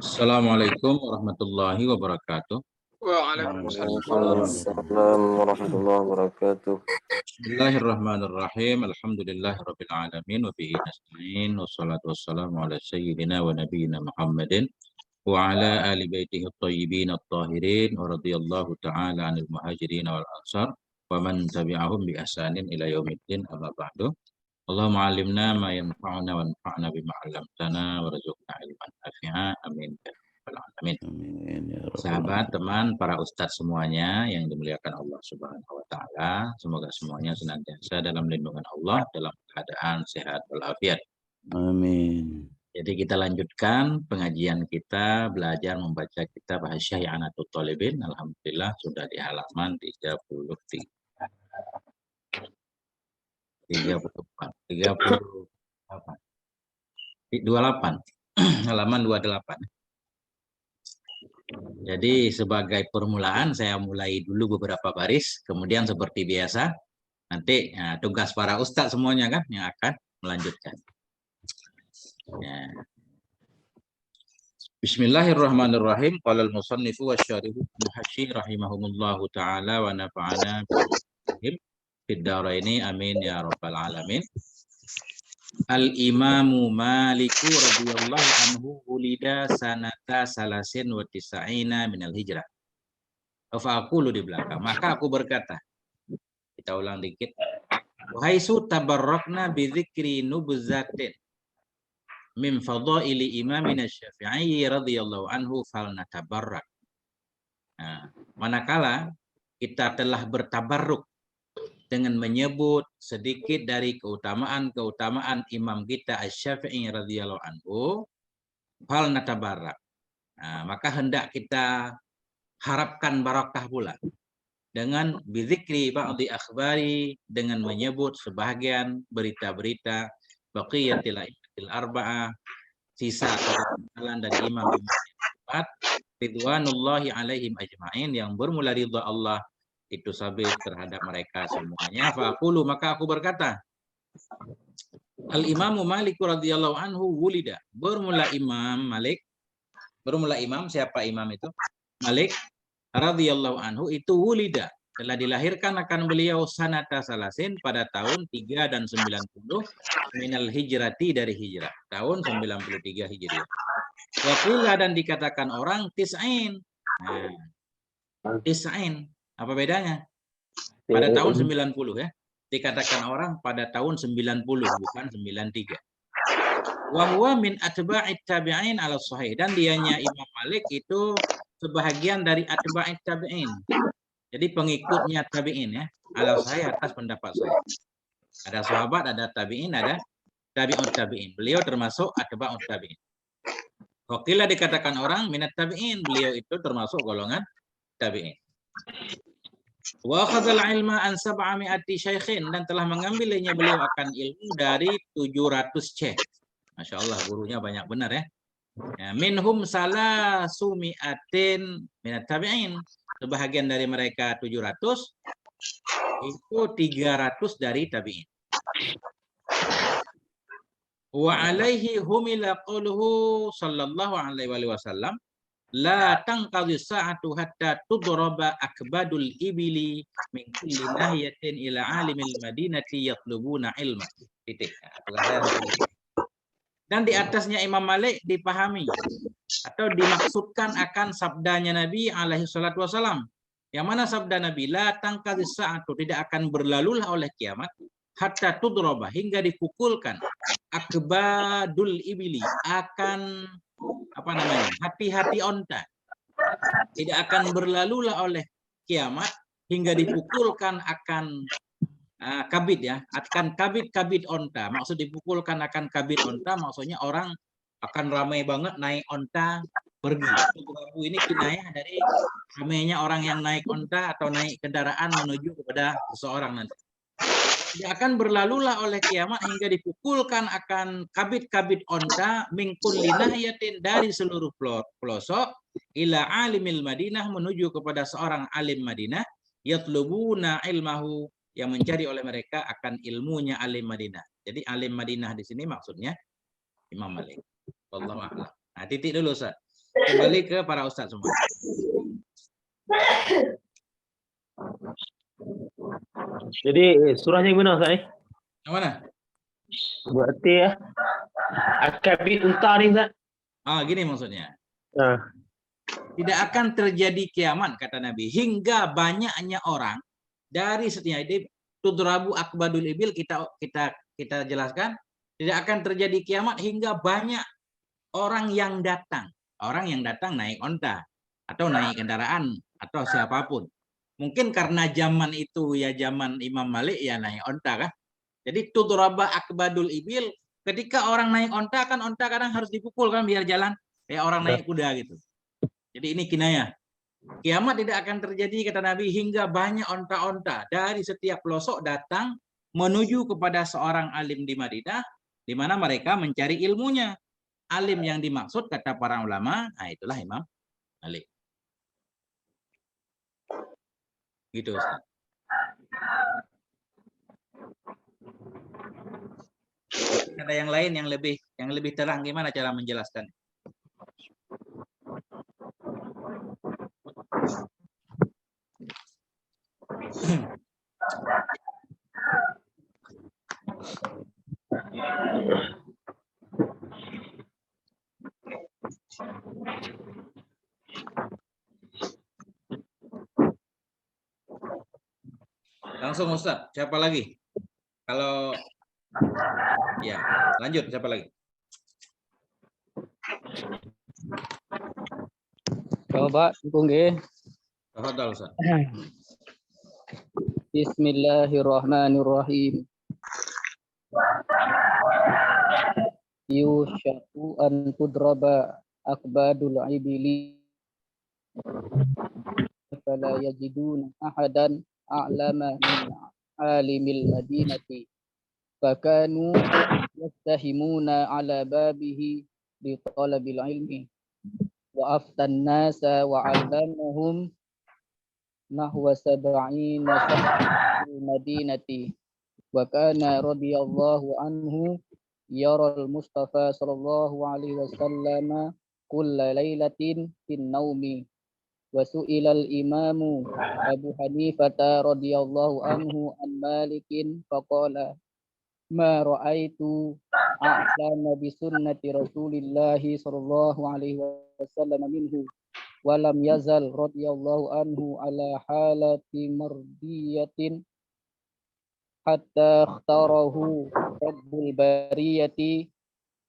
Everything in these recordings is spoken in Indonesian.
Assalamualaikum warahmatullahi wabarakatuh. Waalaikumsalam warahmatullahi wabarakatuh. Bismillahirrahmanirrahim. Alhamdulillahirabbil alamin wa bihi nasta'in wassalatu wassalamu ala sayyidina wa nabiyyina Muhammadin wa ala ali baitihi at-thayyibin at-tahirin wa radhiyallahu ta'ala 'anil muhajirin wal ansar wa man tabi'ahum bi ihsanin ila yaumiddin amma ba'du. Allahumma 'allimna ma yanfa'una wanfa'na bima 'allamtana warzuqna ilman nafi'a. Amin ya rabbal alamin. Amin ya rabbal Sahabat, alamin. teman, para ustadz semuanya yang dimuliakan Allah Subhanahu wa taala, semoga semuanya senantiasa dalam lindungan Allah dalam keadaan sehat walafiat. Amin. Jadi kita lanjutkan pengajian kita belajar membaca kitab Hasyi'anatul Thalibin. Alhamdulillah sudah di halaman 33. 34, 38. 28. Halaman 28. Jadi sebagai permulaan saya mulai dulu beberapa baris, kemudian seperti biasa nanti tugas para ustadz semuanya kan yang akan melanjutkan. Ya. Bismillahirrahmanirrahim. Qala al-musannifu wasyarihu al-Hashi rahimahumullahu taala wa nafa'ana bihim fid dharaini amin ya rabbal alamin. Al-Imamu Maliku radhiyallahu anhu ulida sanata salasin wa tis'ina minal hijrah. Fa'aqulu di belakang. Maka aku berkata, kita ulang dikit. Wahaisu tabarrakna bi dzikri nubzatin min fadaili imamina Syafi'i radhiyallahu anhu falnatabarrak. Nah, manakala kita telah bertabarruk dengan menyebut sedikit dari keutamaan-keutamaan imam kita Asy-Syafi'i radhiyallahu anhu, fal natabarrak. Nah, maka hendak kita harapkan barakah pula dengan bizikri ba'di akhbari, dengan menyebut sebahagian berita-berita baqiyatil a'immatil arba'ah, sisa kebenaran dari imam-imam empat ridwanullahi alaihim ajma'in, yang bermula ridha Allah itu sabit terhadap mereka semuanya. Faqulu, maka aku berkata, Al-Imamu Malik radhiyallahu anhu wulida, bermula Imam Malik, bermula imam, siapa imam itu? Malik radhiyallahu anhu itu wulida, telah dilahirkan akan beliau sanata salasin pada tahun 3 dan 90 minal hijrati, dari hijrah, tahun 93 Hijriah. Waqila, dan dikatakan orang tis'ain. Nah, tis'ain. Apa bedanya? Pada tahun 90 ya. Dikatakan orang pada tahun 90, bukan 93. Wa huwa min atba'it tabi'in ala sahih, dan dianya Imam Malik itu sebahagian dari atba'it tabi'in. Jadi pengikutnya tabi'in ya. Ala sahih, atas pendapat saya. Ada sahabat, ada tabi'in, ada tabi'ut tabi'in. Beliau termasuk atba'ut tabi'in. Waqila, dikatakan orang minat tabi'in, beliau itu termasuk golongan tabi'in. Wa akhadzal ilma an 700 syaikhin, dan telah mengambilnya beliau akan ilmu dari 700 syekh. Masya Allah, gurunya banyak benar ya. Minhum salasumi'atin minat tabi'in, sebahagian dari mereka 700, itu 300 dari tabi'in. Wa alaihi humila qauluhu sallallahu alaihi wasallam, la tanqadhi sa'atu hatta tudraba akbadul ibili min kulli nahiyatin ila alimil madinati yatlubuna ilma. Titik. Dan di atasnya Imam Malik dipahami atau dimaksudkan akan sabdanya Nabi alaihi salatu wasallam. Yang mana sabda Nabi, la tanqadhi sa'atu, tidak akan berlalulah oleh kiamat, hatta tudraba, hingga dipukulkan, akbadul ibili, akan hati-hati onta, tidak akan berlalulah oleh kiamat hingga dipukulkan akan kabit ya, akan kabit onta. Maksud dipukulkan akan kabit onta, maksudnya orang akan ramai banget naik onta pergi. Ini kinayah dari ramainya orang yang naik onta atau naik kendaraan menuju kepada seseorang nanti. Tidak akan berlalulah oleh kiamat hingga dipukulkan akan kabit-kabit onta mingkul linahiyatin, dari seluruh pelosok, ila alimil Madinah, menuju kepada seorang alim Madinah, yatlubuna ilmahu, yang mencari oleh mereka akan ilmunya alim Madinah. Jadi alim Madinah di sini maksudnya Imam Malik. Wallahu a'lam. Nah, titik dulu Ustaz. Kembali ke para ustadz semua. Jadi surahnya gimana Ustaz? Yang mana? Berarti ya akabit unta nih Ustaz. Gini maksudnya. Nah, Tidak akan terjadi kiamat kata Nabi hingga banyaknya orang dari setiap ini tudrabu akbadul ibil kita jelaskan tidak akan terjadi kiamat hingga banyak orang yang datang naik onta atau naik kendaraan atau siapapun. Mungkin karena zaman itu ya zaman Imam Malik ya naik onta kan. Jadi tudraba akbadul ibil ketika orang naik onta kan onta kadang harus dipukul kan biar jalan kayak orang naik kuda gitu. Jadi ini kinayah. Kiamat tidak akan terjadi kata Nabi hingga banyak onta-onta dari setiap pelosok datang menuju kepada seorang alim di Madinah di mana mereka mencari ilmunya. Alim yang dimaksud kata para ulama, itulah Imam Malik. Gitu Ustaz. Ada yang lain yang lebih terang gimana cara menjelaskan? Langsung Ustaz, siapa lagi? Kalau ya, lanjut siapa lagi? Coba dukung nggih. Tafadhal Ustaz. Bismillahirrahmanirrahim. Yushaku an tudraba akbadul ibili fala yajiduna ahadan a'lama min alimil madinati fakanu yastahimuna ala babihi li talabil ilmi wa aftan nasa wa 'allamahum nahwa sab'ina syahral madinati wa kana radhiyallahu anhu yaral Mustafa sallallahu alaihi wasallam kulla lailatin fin naumi wa su'ilal imamu Abu Hanifah radhiyallahu anhu an Malikin faqala ma ra'aitu a'lama bi sunnati Rasulillah sallallahu alaihi wasallam minhu walam yazal radhiyallahu anhu ala halati mardiyatin hatta ikhtarahu rabbul bariyati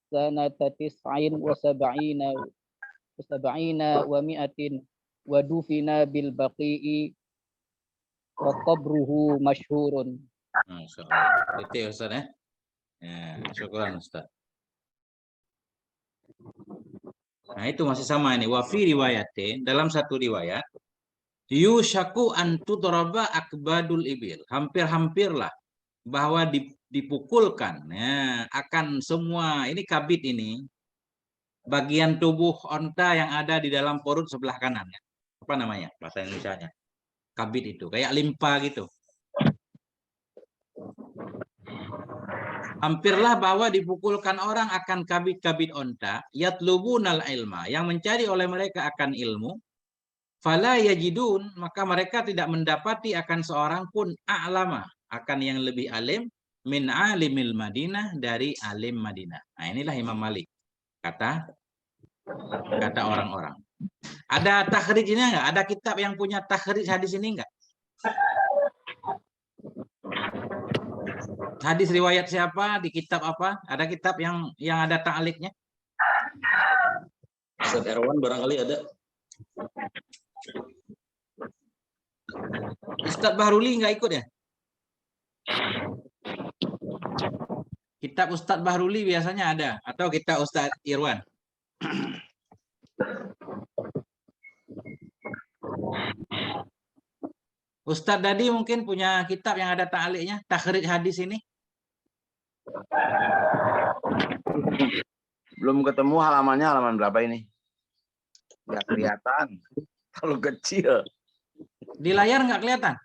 sanata tis'in wa sab'ina wa mi'atin wa dufina bil baqi'i wa qabruhu masyhurun. Masyaallah. Itu ya Ustaz ya. Ya, syukran Ustaz. Nah, itu masih sama ini. Wa fi riwayatin, dalam satu riwayat, yushaku an tudraba akbadul ibil. Hampir-hampirlah bahwa dipukulkan ya, akan semua ini kabit ini bagian tubuh onta yang ada di dalam perut sebelah kanan ya. Apa namanya bahasa Indonesianya? Kabit itu kayak limpa gitu. Hampirlah bahwa dipukulkan orang akan kabit-kabit onta, yatlubunal ilma, yang mencari oleh mereka akan ilmu, fala yajidun, maka mereka tidak mendapati akan seorang pun a'lama, akan yang lebih alim, min alimil Madinah, dari alim Madinah. Nah inilah Imam Malik, kata orang-orang. Ada takhrijnya nggak? Ada kitab yang punya takhrij hadis ini nggak? Hadis riwayat siapa, di kitab apa? Ada kitab yang ada ta'liknya? Ustaz Erwan barangkali ada. Ustadz Bahruli nggak ikut ya? Kitab Ustadz Bahruli biasanya ada, atau kitab Ustadz Irwan? Ustadz Dadi mungkin punya kitab yang ada ta'liknya, takhrij hadis ini? Belum ketemu halamannya, halaman berapa ini? Nggak kelihatan. Terlalu kecil. Di layar nggak kelihatan?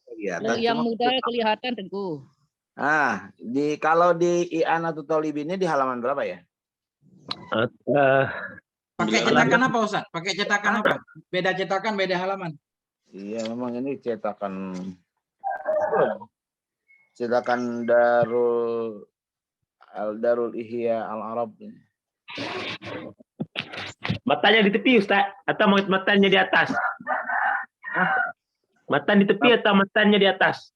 Kelihatan. Yang muda kelihatan Tengku. Nah, kalau di I'anatul Talib ini di halaman berapa ya? Pakai cetakan apa Ustaz? Pakai cetakan apa? Beda cetakan, beda halaman. Iya, memang ini cetakan Darul Ihya Al Arab. Matanya di tepi, Ustaz. Atau matanya di atas? Matan di tepi atau matanya di atas?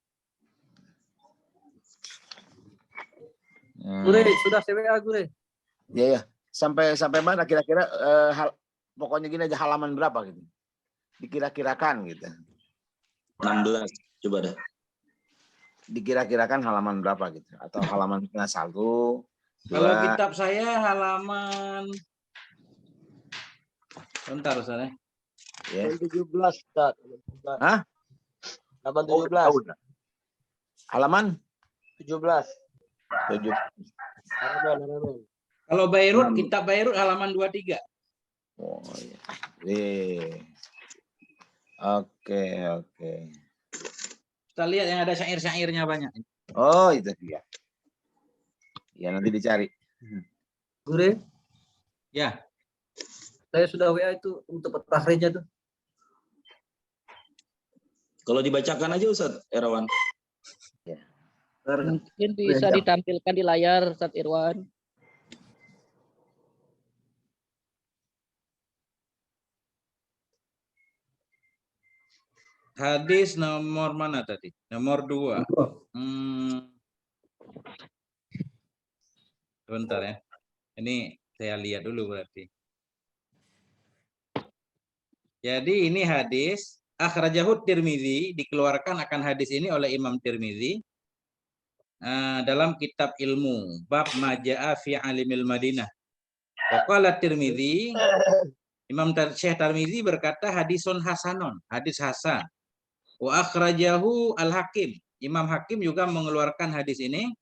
Gure, sudah CWA Gure. Iya, ya. Sampai mana kira-kira pokoknya gini aja halaman berapa gitu. Dikira-kirakan gitu. 16 coba dah. Dikira-kirakan halaman berapa gitu atau halaman 1, 2. Kalau kitab saya halaman bentar Ustaz ya. Ya. 17, Ustaz. Hah? Halaman Oh, 17. tahu dah. Halaman 17. 7. Halaman. Kalau Beirut, kitab Beirut halaman 23. Oh iya. Oke. Kita lihat yang ada syair-syairnya banyak. Oh, itu dia. Ya, nanti dicari. Gure, Ya, saya sudah WA itu untuk takhrijnya tuh. Kalau dibacakan aja Ustaz Erawan. Mungkin bisa ditampilkan di layar Ustaz Irwan. hadis nomor mana tadi? Nomor 2. Sebentar ya. Ini saya lihat dulu berarti. Jadi ini hadis akhrajahu Tirmizi, dikeluarkan akan hadis ini oleh Imam Tirmizi dalam kitab ilmu bab majaa fi alimil Madinah. Waqala Tirmizi, Imam Syekh Tirmizi berkata hadisun hasanun, hadis hasan. Wa akhrajahu Al-Hakim, Imam Hakim juga mengeluarkan hadis ini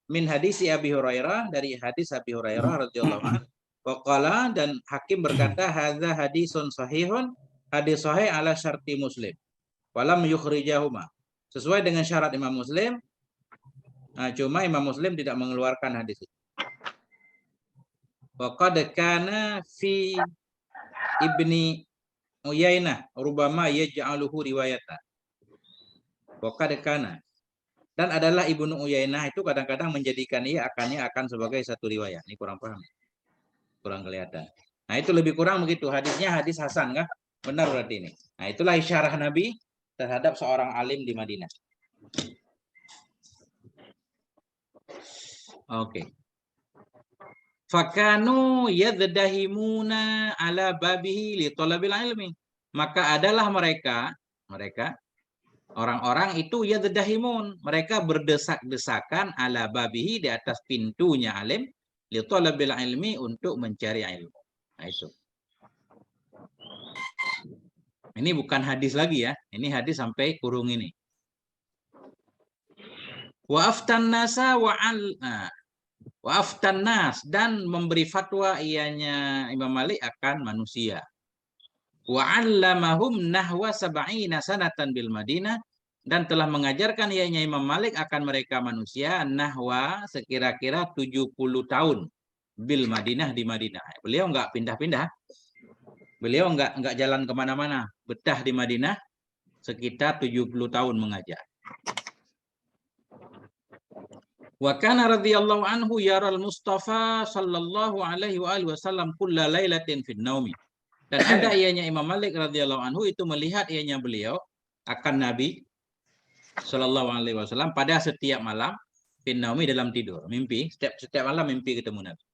min hadis Abi Hurairah, dari hadis Abi Hurairah radhiyallahu anhu. Waqala, dan Hakim berkata hadza hadisun sahihun, hadis sahih ala syarti Muslim. Walam yukhrijahuma, sesuai dengan syarat Imam Muslim. Nah, cuma Imam Muslim tidak mengeluarkan hadis itu. Wa qad kana fi Ibni Uyainah rubama yaj'aluhu riwayatan. Wa qad kana, dan adalah Ibnu Uyainah itu kadang-kadang menjadikan ia akan sebagai satu riwayat. Ini kurang paham. Kurang kelihatan. Nah, itu lebih kurang begitu. Hadisnya hadis hasan kah? Benar berarti ini. Nah, itulah isyarah Nabi terhadap seorang alim di Madinah. Oke. Fakanu yadhdahimuna ala babihi li talabil ilmi. Maka adalah mereka orang-orang itu yaddahimun, mereka berdesak-desakan ala babihi, di atas pintunya alim, li talabil ilmi, untuk mencari ilmu. Nah, itu. Ini bukan hadis lagi ya, ini hadis sampai kurung ini. Wa aftan nasa wa aftan nas, dan memberi fatwa ianya Imam Malik akan manusia. Wa 'allamahum nahwa sab'ina sanatan bil Madinah, dan telah mengajarkan ianya Imam Malik akan mereka manusia nahwa sekira-kira 70 tahun bil Madinah, di Madinah. Beliau enggak pindah-pindah. Beliau enggak jalan kemana-mana, betah di Madinah sekitar 70 tahun mengajar. Wa kana radhiyallahu anhu yaral Mustafa sallallahu alaihi wa alihi wasallam kulla lailatin fin naumi. Dan ada ianya Imam Malik radhiyallahu anhu itu melihat ianya beliau akan Nabi sallallahu alaihi wasallam pada setiap malam fin naumi, dalam tidur, mimpi, setiap malam mimpi ketemu Nabi.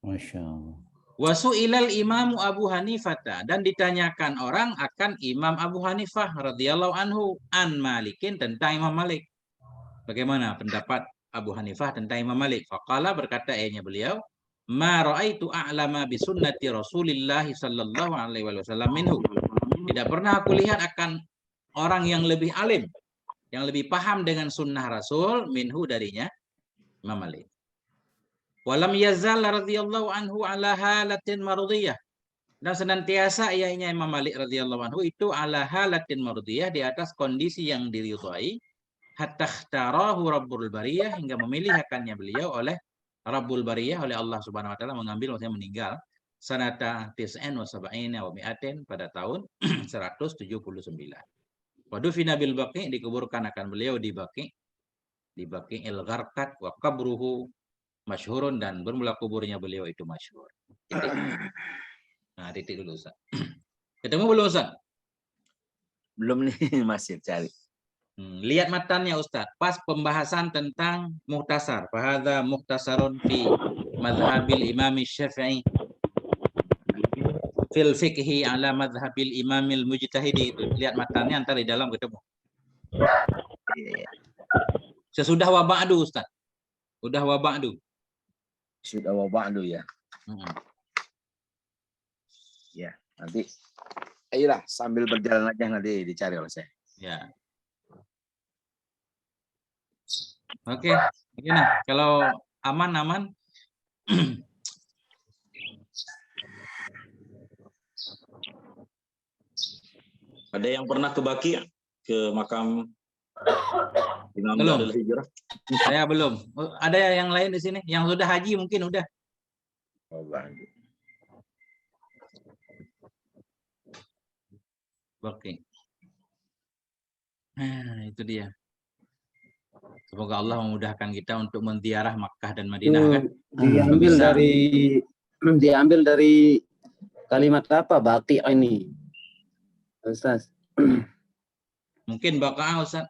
Masya Allah. Wa su'ilal Imamu Abu Hanifah, dan ditanyakan orang akan Imam Abu Hanifah radhiyallahu anhu an Malikin, tentang Imam Malik. Bagaimana pendapat Abu Hanifah tentang Imam Malik? Faqala, berkata ianya beliau, ma ra'aitu a'lama bi sunnati Rasulillah sallallahu alaihi wasallam minhu. Tidak pernah aku lihat akan orang yang lebih alim, yang lebih paham dengan sunnah Rasul, minhu, darinya Imam Malik. Walam yazal radhiyallahu anhu ala halatin mardiyah, dan senantiasa ianya Imam Malik radhiyallahu anhu itu ala halatin mardiyah, di atas kondisi yang diridhai, hatta ikhtarahu Rabbul Bariyah, hingga memilih akannya beliau oleh Rabbul Bariyah, oleh Allah Subhanahu wa taala mengambil, maksudnya meninggal sanata tis'in wa sab'ina wa mi'atin, pada tahun 179. Waduh fina bil Baqi, dikuburkan akan beliau di Baqi'il Gharqad, wa qabruhu masyhurun, dan bermula kuburnya beliau itu masyhur. Titik. Nah, titik dulu Ustaz. Ketemu belum Ustaz? Belum nih, masih cari. Lihat matanya Ustaz, pas pembahasan tentang muhtasar. Fahadha muhtasarun fi madhabil imam Syafi'i fil fiqhi ala madhabil imamil mujtahidi. Itu lihat matanya, antar di dalam ketemu. Sesudah waba'du Ustaz. Udah waba'du. Sudah waba'du ya. Ya, nanti ayolah sambil berjalan aja nanti dicari oleh saya. Ya. Oke, gimana? Kalau aman-aman. Ada yang pernah ke Baqi, ke makam Imam Belum. Darul Hijrah? Saya belum. Ada yang lain di sini? Yang sudah haji mungkin udah. Waba'du. Oke. Nah, itu dia. Semoga Allah memudahkan kita untuk menziarah Makkah dan Madinah kan. Diambil Bisa. dari kalimat apa Baqi ini, Ustaz? Mungkin Baqa'ah Ustaz.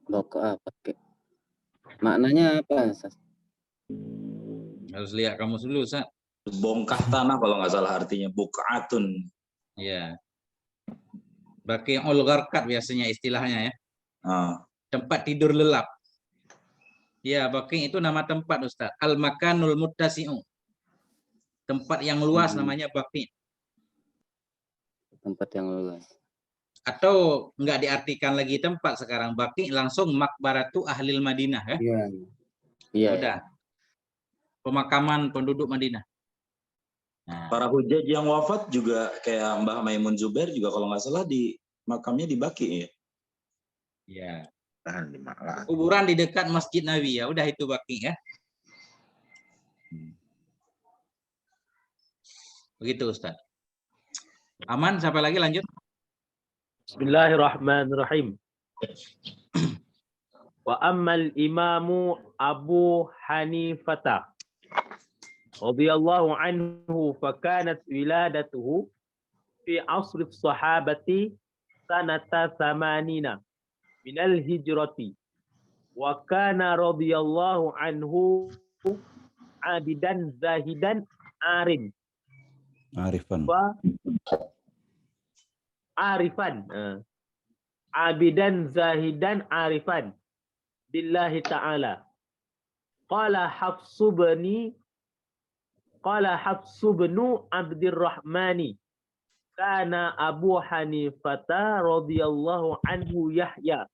Baqa'ah pakai. Maknanya apa, Ustaz? Harus lihat kamus dulu Ustaz. Bongkah tanah kalau nggak salah artinya, buq'atun. Ya. Baqi'ul Gharqad biasanya istilahnya ya. Tempat tidur lelap. Ya, Baqi' itu nama tempat Ustaz. Al-makanul muttasi'u. Tempat yang luas namanya Baqi'. Tempat yang luas. Atau enggak diartikan lagi tempat sekarang, Baqi' langsung makbaratu ahlil Madinah ya. Iya. Iya. Udah. Pemakaman penduduk Madinah. Nah, Para hujaj yang wafat juga kayak Mbah Maimun Zubair juga kalau nggak salah di makamnya di Baqi ya. ya. Tahan di Malang. Kuburan di dekat Masjid Nabi ya. Udah itu Baqi ya. Begitu Ustaz. Aman, siapa lagi lanjut? Bismillahirrahmanirrahim. Wa ammal imamu Abu Hanifah radhiyallahu anhu fakanat wiladatuhu fi asr as-sahabati sanata 80 min al-hijrati wa kana radhiyallahu anhu abidan zahidan Arifan. Abidan zahidan arifan billahi ta'ala. Qala Hafsu bnu Abdirrahmani kana Abu Hanifata radhiyallahu anhu Yahya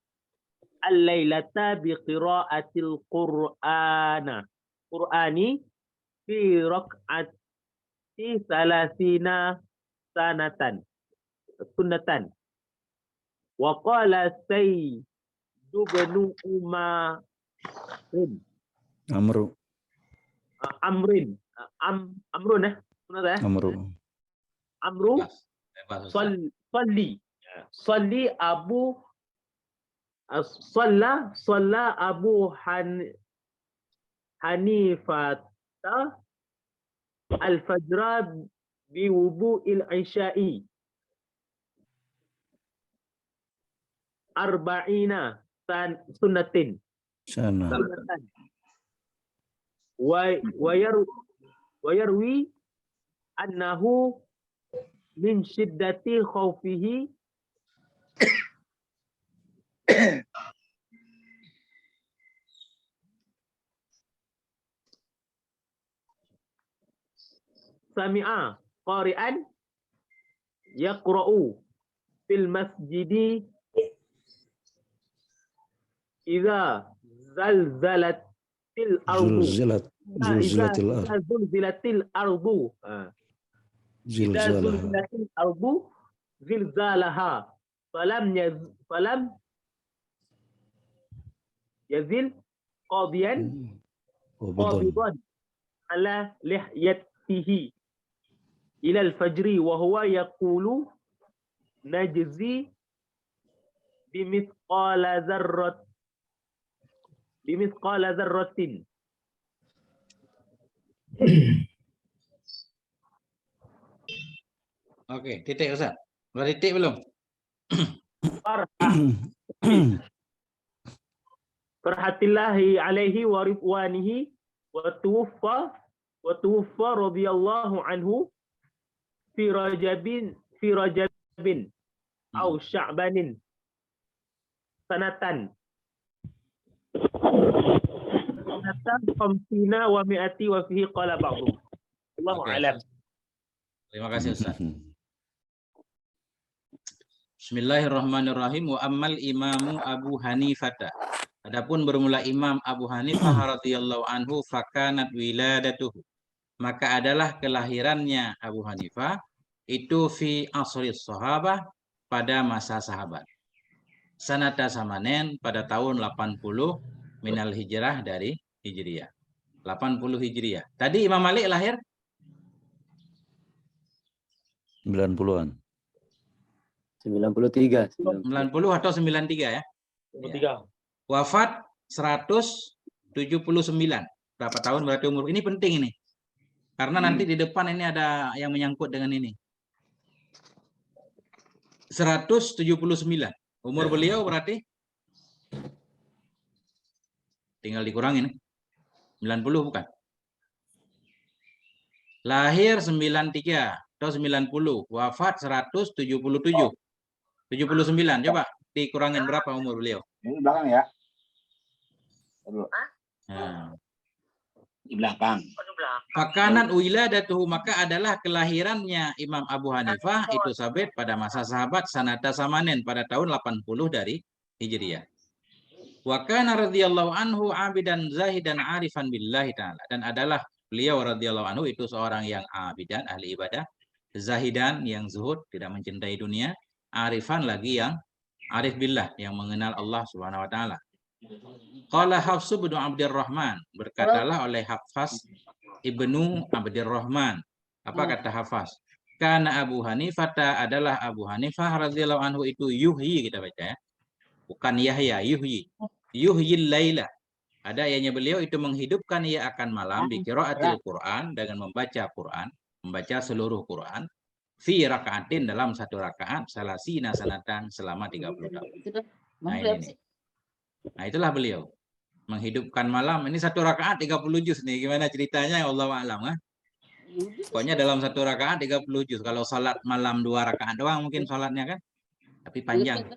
al-lailata bi qira'atil Qur'ani fi raq'ati salasina sunnatan wa qala Sayyid ibn Amrun salli Abu Hanifata al-fajra bi wudu'il isya'i arba'ina sunnatin wa yarwi annahu min shiddati khawfihi sami'a qari'an yaqra'u fil masjidi idza zalzalatil ardu zulzilatil ardu zilzalaha falam yazil qadiyan qabidan ala lihyatihi ila al-fajri wa huwa yaqulu najzi bimithqala dzarratin. Oke, titik Ustaz. Udah titik belum? Farhatillahi alaihi wa ridwanihi wa tuwaffa radhiyallahu anhu fi rajabin au sya'banin sanatan khamsina wa mi'ati wa fihi qala ba'du. Allahu Oke. a'lam. Terima kasih Ustaz. Bismillahirrahmanirrahim. Wa ammal imamu Abu Hanifata. Adapun bermula Imam Abu Hanifah radhiyallahu anhu fakanat wiladatuhu. Maka adalah kelahirannya Abu Hanifah itu fi asri sahabah pada masa sahabat. Sanata samanen pada tahun 80 minal hijrah dari Hijriyah. 80 Hijriyah. Tadi Imam Malik lahir 90-an. 93. 90 atau 93 ya. 3. Wafat 179. Berapa tahun berarti umur? Ini penting ini. Karena nanti di depan ini ada yang menyangkut dengan ini. 179. Umur beliau berarti tinggal dikurangin. 90 bukan? Lahir 93 atau 90, wafat 177. 79. Coba dikurangin berapa umur beliau? Ini belakang ya. Nah. Di belakang. Fakanat wiladatuhu, maka adalah kelahirannya Imam Abu Hanifah itu sabit pada masa sahabat sanata samanen pada tahun 80 dari Hijriyah. Wa kana radhiyallahu anhu abidan zahidan arifan billahi ta'ala, dan adalah beliau radhiyallahu anhu itu seorang yang abidan, ahli ibadah, zahidan yang zuhud, tidak mencintai dunia, arifan lagi yang arif billah, yang mengenal Allah Subhanahu wa taala. Qala Hafs bin Abdurrahman, berkatalah oleh Hafs Ibnu Abdurrahman. Apa kata Hafs? Karena Abu Hanifah adalah Abu Hanifah radhiyallahu anhu itu yuhyi, kita baca ya. Bukan Yahya, yuhyi. Yuhyil laila. Ada ayatnya beliau itu menghidupkan ia akan malam bi qiraatil Quran, dengan membaca Quran, membaca seluruh Quran fi rakaatin, dalam satu rakaat, salasina sanatan, selama 30 tahun. Nah, ini. Nah, itulah beliau menghidupkan malam. Ini satu rakaat 30 juz nih. Gimana ceritanya? Allahu a'lam. Pokoknya dalam satu rakaat 30 juz. Kalau salat malam 2 rakaat doang mungkin salatnya kan. Tapi panjang.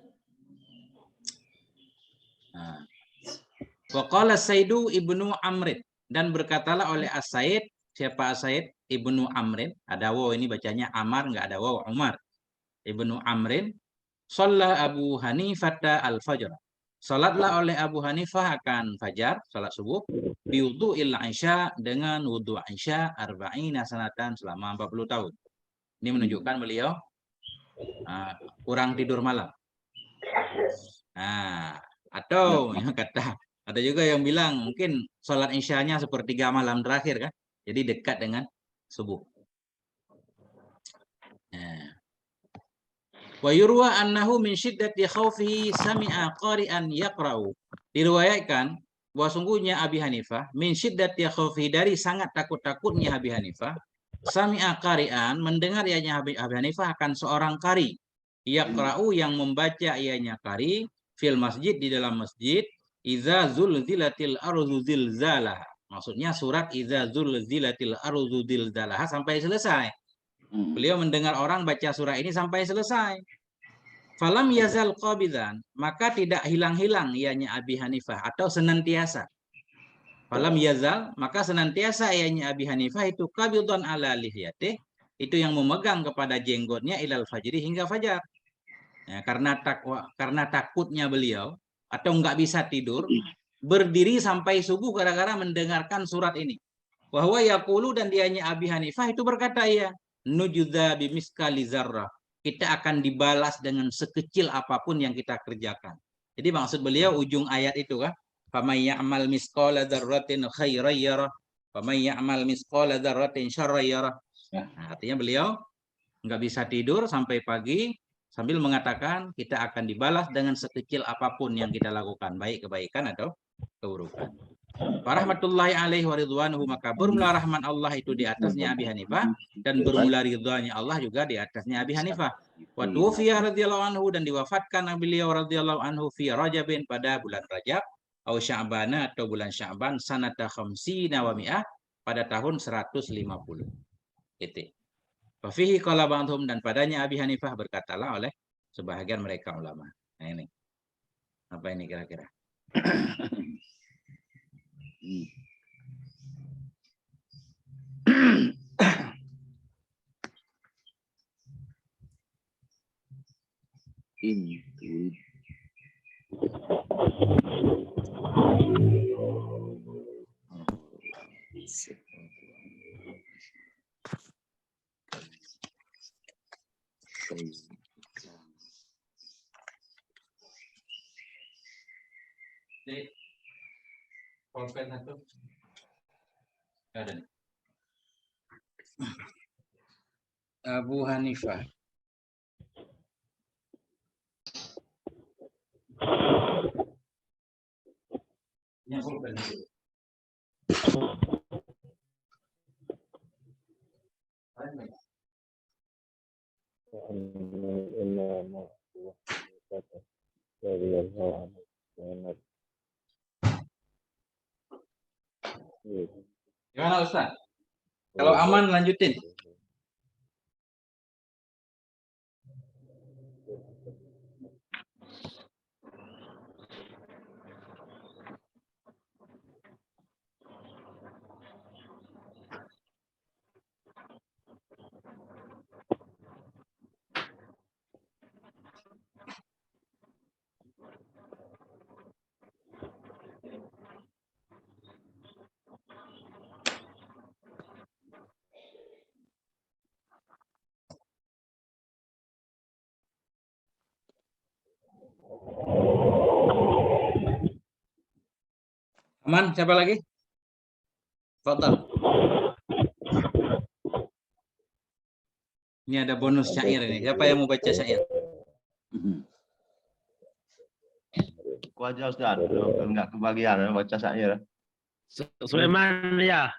Nah. Wa qala Saidu Ibnu Amrin, dan berkatalah oleh As-Said, siapa As-Said? Ibnu Amrin. Ada waw, ini bacanya Amar, enggak ada waw, Umar. Ibnu Amrin, shalla Abu Hanifah al-fajr. Salatlah oleh Abu Hanifah akan fajar, salat subuh, biwudu'il isya, dengan wudu' isya, arba'ina sanatan, selama 40 tahun. Ini menunjukkan beliau kurang tidur malam. Nah, atau yang kata, ada juga yang bilang mungkin salat isyanya sepertiga malam terakhir kan. Jadi dekat dengan subuh. Wa yurwa annahu min syiddati khaufihi sami'a qari'an yaqra'u. Diriwayatkan bahwa sungguhnya Abi Hanifah min syiddati khaufihi, dari sangat takut-takutnya Abi Hanifah, sami'a qari'an, mendengar ianya Abi Hanifah akan seorang qari, yaqra'u, yang membaca ianya qari, fil masjid, di dalam masjid, idza zulzilatil ardu zilzalaha. Maksudnya surat idza zulzilatil ardu zilzalaha sampai selesai. Beliau mendengar orang baca surah ini sampai selesai. Falam yazal qabidan, maka tidak hilang-hilang ianya Abi Hanifah, atau senantiasa. Falam yazal, maka senantiasa ianya Abi Hanifah itu qabidan ala lihyatih, itu yang memegang kepada jenggotnya ilal fajri, hingga fajar. Ya, karena takutnya beliau atau nggak bisa tidur, berdiri sampai subuh gara-gara mendengarkan surat ini. Wahwa yaqulu, dan dianya Abi Hanifah itu berkata, ya nujudha bimiskali zarrah, kita akan dibalas dengan sekecil apapun yang kita kerjakan. Jadi maksud beliau ujung ayat itu kan, faman ya'mal misqala dzarratin khairan yarah, faman ya'mal misqala dzarratin syarran yarah. Nah, artinya beliau nggak bisa tidur sampai pagi sambil mengatakan kita akan dibalas dengan sekecil apapun yang kita lakukan, baik kebaikan atau keburukan. Warahmatullahi alaihi wa ridwanuhu, maka bermula rahman Allah itu di atasnya Abi Hanifah dan bermula ridhanya Allah juga di atasnya Abi Hanifah. Wa tuwfiya radhiyallahu anhu, dan diwafatkan beliau radhiyallahu anhu fi Rajabin pada bulan Rajab au Sya'bana atau bulan Sya'ban sanata khamsina wa mi'ah pada tahun 150. Titik. Wa fihi qala ba'dhum, dan padanya Abi Hanifah berkatalah oleh sebahagian mereka ulama. Nah ini. Apa ini kira-kira? Pulpen satu. Ada. Abu Hanifah. Yang pulpen itu. Gimana Ustaz? Kalau aman lanjutin. Aman, siapa lagi? Fadhal. Ini ada bonus syair ini. Siapa yang mau baca syair? Aku aja Ustaz, enggak kebagian baca syair. Sulaiman ya.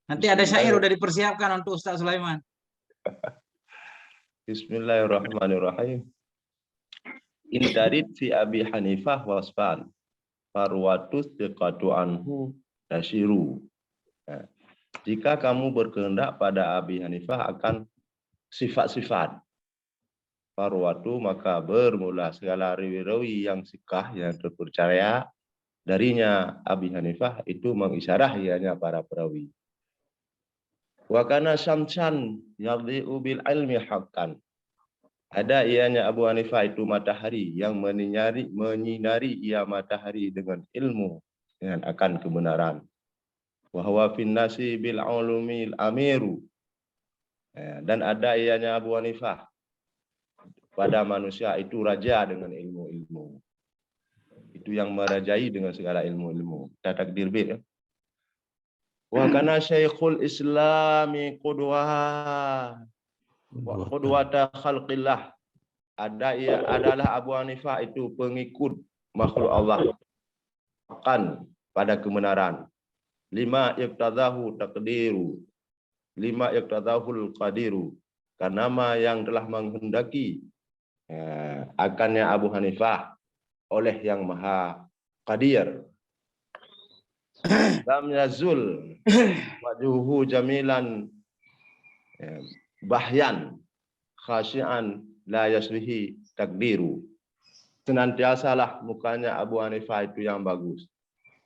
Nanti ada syair udah dipersiapkan untuk Ustaz Sulaiman. Bismillahirrahmanirrahim. Indarid fi Abi Hanifah wasfan farwatus tiqatu anhu tashiru. Nah, jika kamu berkehendak pada Abi Hanifah akan sifat-sifat farwatu, maka bermula segala rawi-rawi yang sikah yang terpercaya darinya Abi Hanifah itu mengisyarah ianya para perawi. Wa kana syamsan yadhi'u bil ilmi haqqan. Ada ianya Abu Hanifah itu matahari yang menyinari ia matahari dengan ilmu, dengan akan kebenaran. Wa huwa fin nasi bil ulumil amiru. Dan ada ianya Abu Hanifah pada manusia itu raja dengan ilmu-ilmu. Itu yang merajai dengan segala ilmu-ilmu. Takdir bid. Wa kana syekhul islami qudwah wa qudwata khalqillah. Adalah Abu Hanifah itu pengikut makhluk Allah kan pada kebenaran. Lima iqtadahu taqdiru, lima iqtadahul qadiru, karena yang telah menghendaki akannya Abu Hanifah oleh yang maha qadir. Lam yazul wajhuhu jamilan bahyan khasyian la yasbihi takdiru. Senantiasalah mukanya Abu Hanifah itu yang bagus,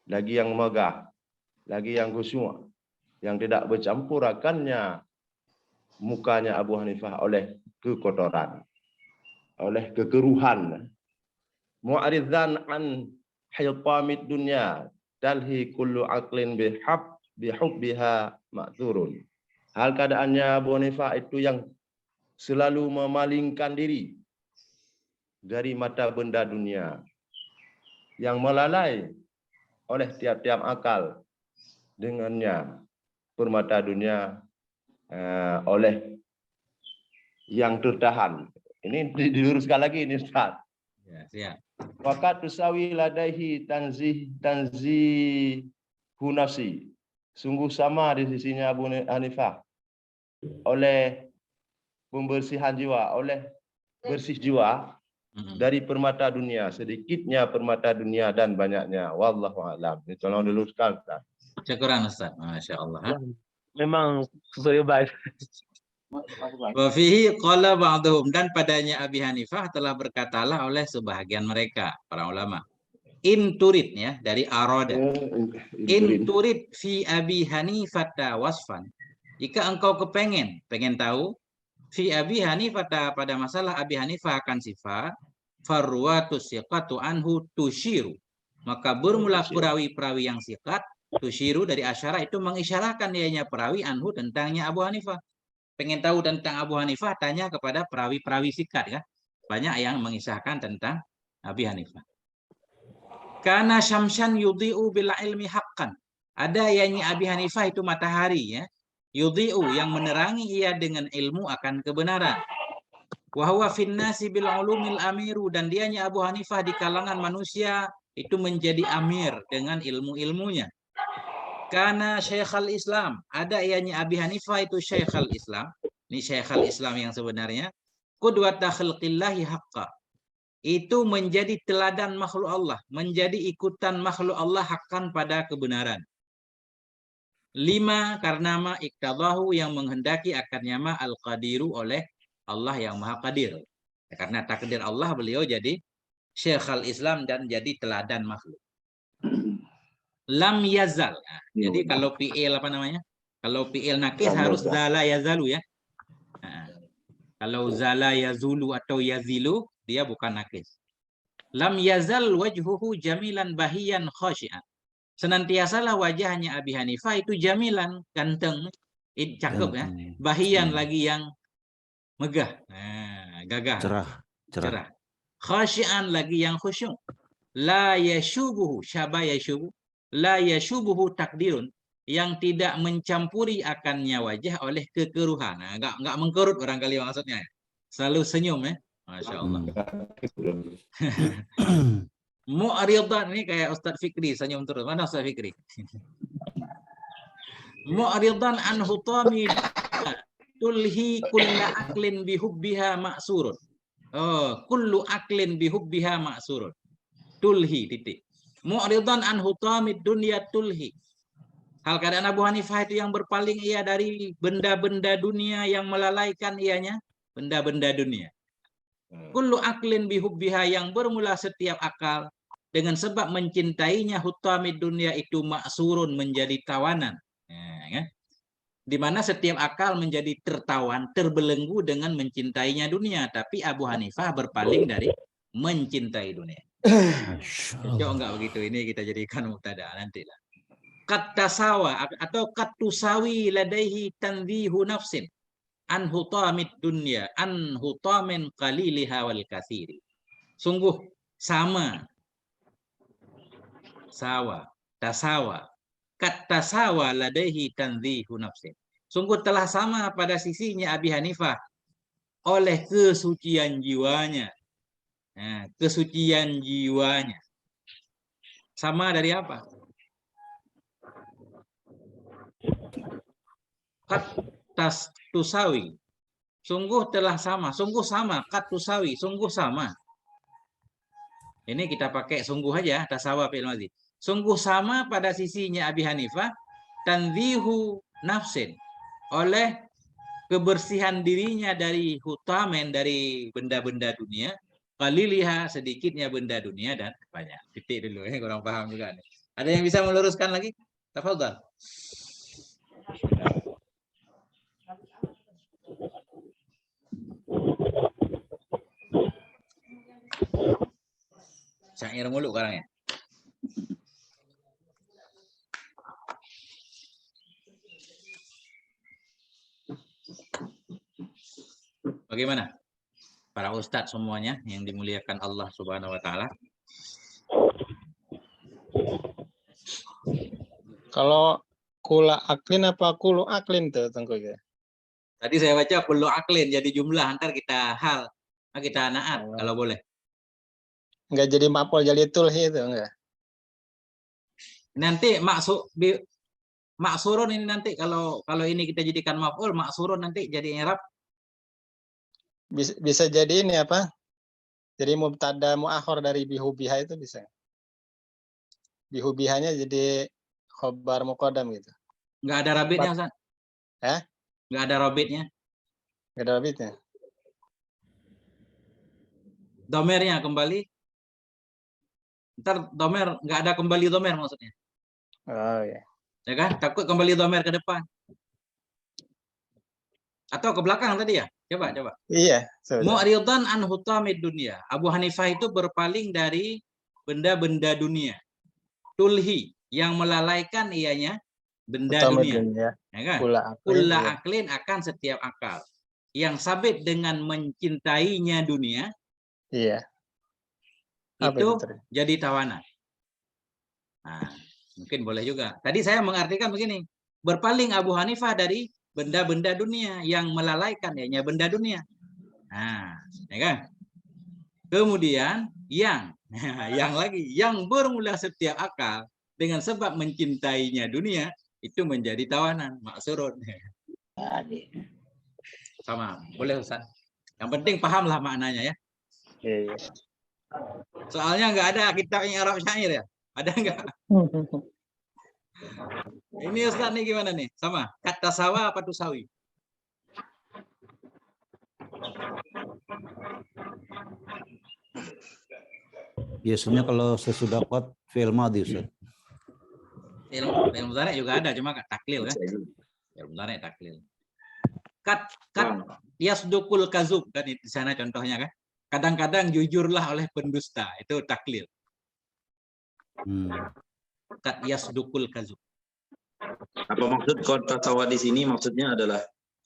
lagi yang megah, lagi yang khusyuk, yang tidak bercampur akannya mukanya Abu Hanifah oleh kekotoran, oleh kekeruhan. Mu'ridzan an hitamid dunya talhi kullu aqlin bihubbiha ma'thurun. Hal keadaannya Abu Hanifah itu yang selalu memalingkan diri dari mata benda dunia, yang melalai oleh tiap-tiap akal dengannya permata dunia oleh yang tertahan. Ini diluruskan lagi ini Ustaz. Ya, siap. Waqat tusawi ladaihi tanzihu nafsi. Sungguh sama di sisinya Abu Hanifah oleh pembersihan jiwa, oleh bersih jiwa dari permata dunia, sedikitnya permata dunia dan banyaknya. Wallahu a'lam. Ini tolong diluruskan Ustaz. Syukuran Ustaz. Masya Allah. Memang sesuai baik. Wa fihi qala ba'dhum, dan padanya Abi Hanifah telah berkatalah oleh sebahagian mereka para ulama. In turid, ya, dari aroda. In turid fi Abi Hanifah wasfan. Jika engkau pengen tahu fi Abi Hanifah pada masalah Abi Hanifah akan sifat, farwatu siqatu anhu tushiru. Maka bermula perawi-perawi yang siqat, tushiru dari asyara itu mengisyarahkan dianya perawi anhu tentangnya Abu Hanifah. Pengen tahu tentang Abu Hanifah, tanya kepada perawi-perawi sikat, ya. Banyak yang mengisahkan tentang Abi Hanifah. Karena syamsan yudhi'u bil ilmi haqqan. Ada yang Abi Hanifah itu matahari, ya. Yudhi'u, yang menerangi ia dengan ilmu akan kebenaran. Wa huwa finnasi bil ulumil amiru, dan dianya Abu Hanifah di kalangan manusia itu menjadi amir dengan ilmu-ilmunya. Karena Syekhul Islam, ada ianya Abi Hanifah itu Syekhul Islam. Ini Syekhul Islam yang sebenarnya. Qudwata khalqillahi haqqa. Itu menjadi teladan makhluk Allah, menjadi ikutan makhluk Allah haqqan pada kebenaran. 5, karena ma iktadahu, yang menghendaki akannya ma al-qadiru, oleh Allah yang Maha Qadir. Ya, karena takdir Allah beliau jadi Syekhul Islam dan jadi teladan makhluk. Lam yazal. Nah, jadi kalau fi'il apa namanya? Kalau fi'il nakis harus zala yazalu, ya. Nah, kalau zala yazulu atau yazilu, dia bukan nakis. Lam yazal wajhuhu jamilan bahiyan khasyian. Senantiasalah wajahnya Abi Hanifah itu jamilan, ganteng, cakep, ya. Bahiyan lagi yang megah, nah, gagah, cerah. Khasyian lagi yang khusyuk. La yashubuhu syaba yashubu. La yashubuhu takdirun, yang tidak mencampuri akannya wajah oleh kekeruhan. Nah, enggak mengkerut barangkali maksudnya. Selalu senyum, ya. Masya Allah. Mu'ridan, ini kayak Ustadz Fikri, senyum terus. Mana Ustadz Fikri? Mu'ridan an hutami tulhi kulla aklin bihubbiha ma'surun. Oh, kullu aklin bihubbiha ma'surun. Tulhi, titik. Mu'ridan an hutamid dunya tulhi. Hal keadaan Abu Hanifah itu yang berpaling ia dari benda-benda dunia, yang melalaikan ianya benda-benda dunia. Kullu aklin bihubbiha, yang bermula setiap akal dengan sebab mencintainya, hutamid dunia itu maksurun, menjadi tawanan. Ya, di mana setiap akal menjadi tertawan, terbelenggu dengan mencintainya dunia. Tapi Abu Hanifah berpaling dari mencintai dunia. Jauh enggak begitu, ini kita jadikan mubtada nantilah. Katasawa atau katusawi ladaihi tanzihu nafsin an hutamid dunya an hutamin qaliliha wal katsiri. Sungguh sama, tasawa, katasawa ladaihi tanzihu nafsin. Sungguh telah sama pada sisinya Abi Hanifah oleh kesucian jiwanya. Nah, kesucian jiwanya. Sama dari apa? Kat tusawi. Sungguh telah sama. Sungguh sama. Kat tusawi. Sungguh sama. Ini kita pakai sungguh aja. Tasawa fi'il madhi. Sungguh sama pada sisinya Abi Hanifah. Tanzihu nafsin. Oleh kebersihan dirinya dari hutamen, dari benda-benda dunia. Qaliliha, sedikitnya benda dunia, dan banyak. Titik dulu, ya, kurang paham juga nih. Ada yang bisa meluruskan lagi? Tafadhal. Syair mulu sekarang, ya. Bagaimana? Para ustadz semuanya yang dimuliakan Allah Subhanahu wa taala. Kalau kula aklin apa kulu aklin tuh Tengku ya? Tadi saya baca kullu aklin jadi jumlah, ntar kita kita naat Oh. kalau boleh. Enggak jadi mapol jadi tulhi itu enggak? Nanti maksurun ini nanti kalau ini kita jadikan maf'ul, maksurun nanti jadi i'rab. Bisa jadi ini apa? Jadi mubtada muakhir dari bihubiha itu bisa. Bihubihanya jadi khobar muqaddam gitu. Nggak ada rabitnya, Ustaz. Nggak ada rabitnya. Enggak ada rabitnya. Domernya kembali. Ntar domer, nggak ada kembali domer maksudnya. Oh ya. Ya kan? Takut kembali domer ke depan. Atau ke belakang tadi ya? Coba. Iya. Mu'ridan an hutamid dunia. Abu Hanifah itu berpaling dari benda-benda dunia. Tulhi, yang melalaikan ianya benda dunia. Ya kan? Kulla aklin akan setiap akal. Yang sabit dengan mencintainya dunia. Iya. Itu jadi tawanan. Nah, mungkin boleh juga. Tadi saya mengartikan begini. Berpaling Abu Hanifah dari benda-benda dunia yang melalaikan ianya benda dunia. Nah, ya kan? Kemudian yang bermula setiap akal dengan sebab mencintainya dunia itu menjadi tawanan, maksurun. Sama, boleh Ustaz. Yang penting pahamlah maknanya ya. Iya. Soalnya nggak ada kitabnya Arab syair ya. Ada nggak? Ini Ustaz nih gimana nih? Sama, kata sawa apa tusawi? Biasanya kalau sesudah qad fi'il madhi, Ustaz. Fi'il mudhari juga ada, cuma taklil kan? Fi'il mudhari taklil. Kat yasdukul kazub kan di sana contohnya kan? Kadang-kadang jujurlah oleh pendusta, itu taklil. Kat yasdukul kazub. Apa maksud kota tawa di sini? Maksudnya adalah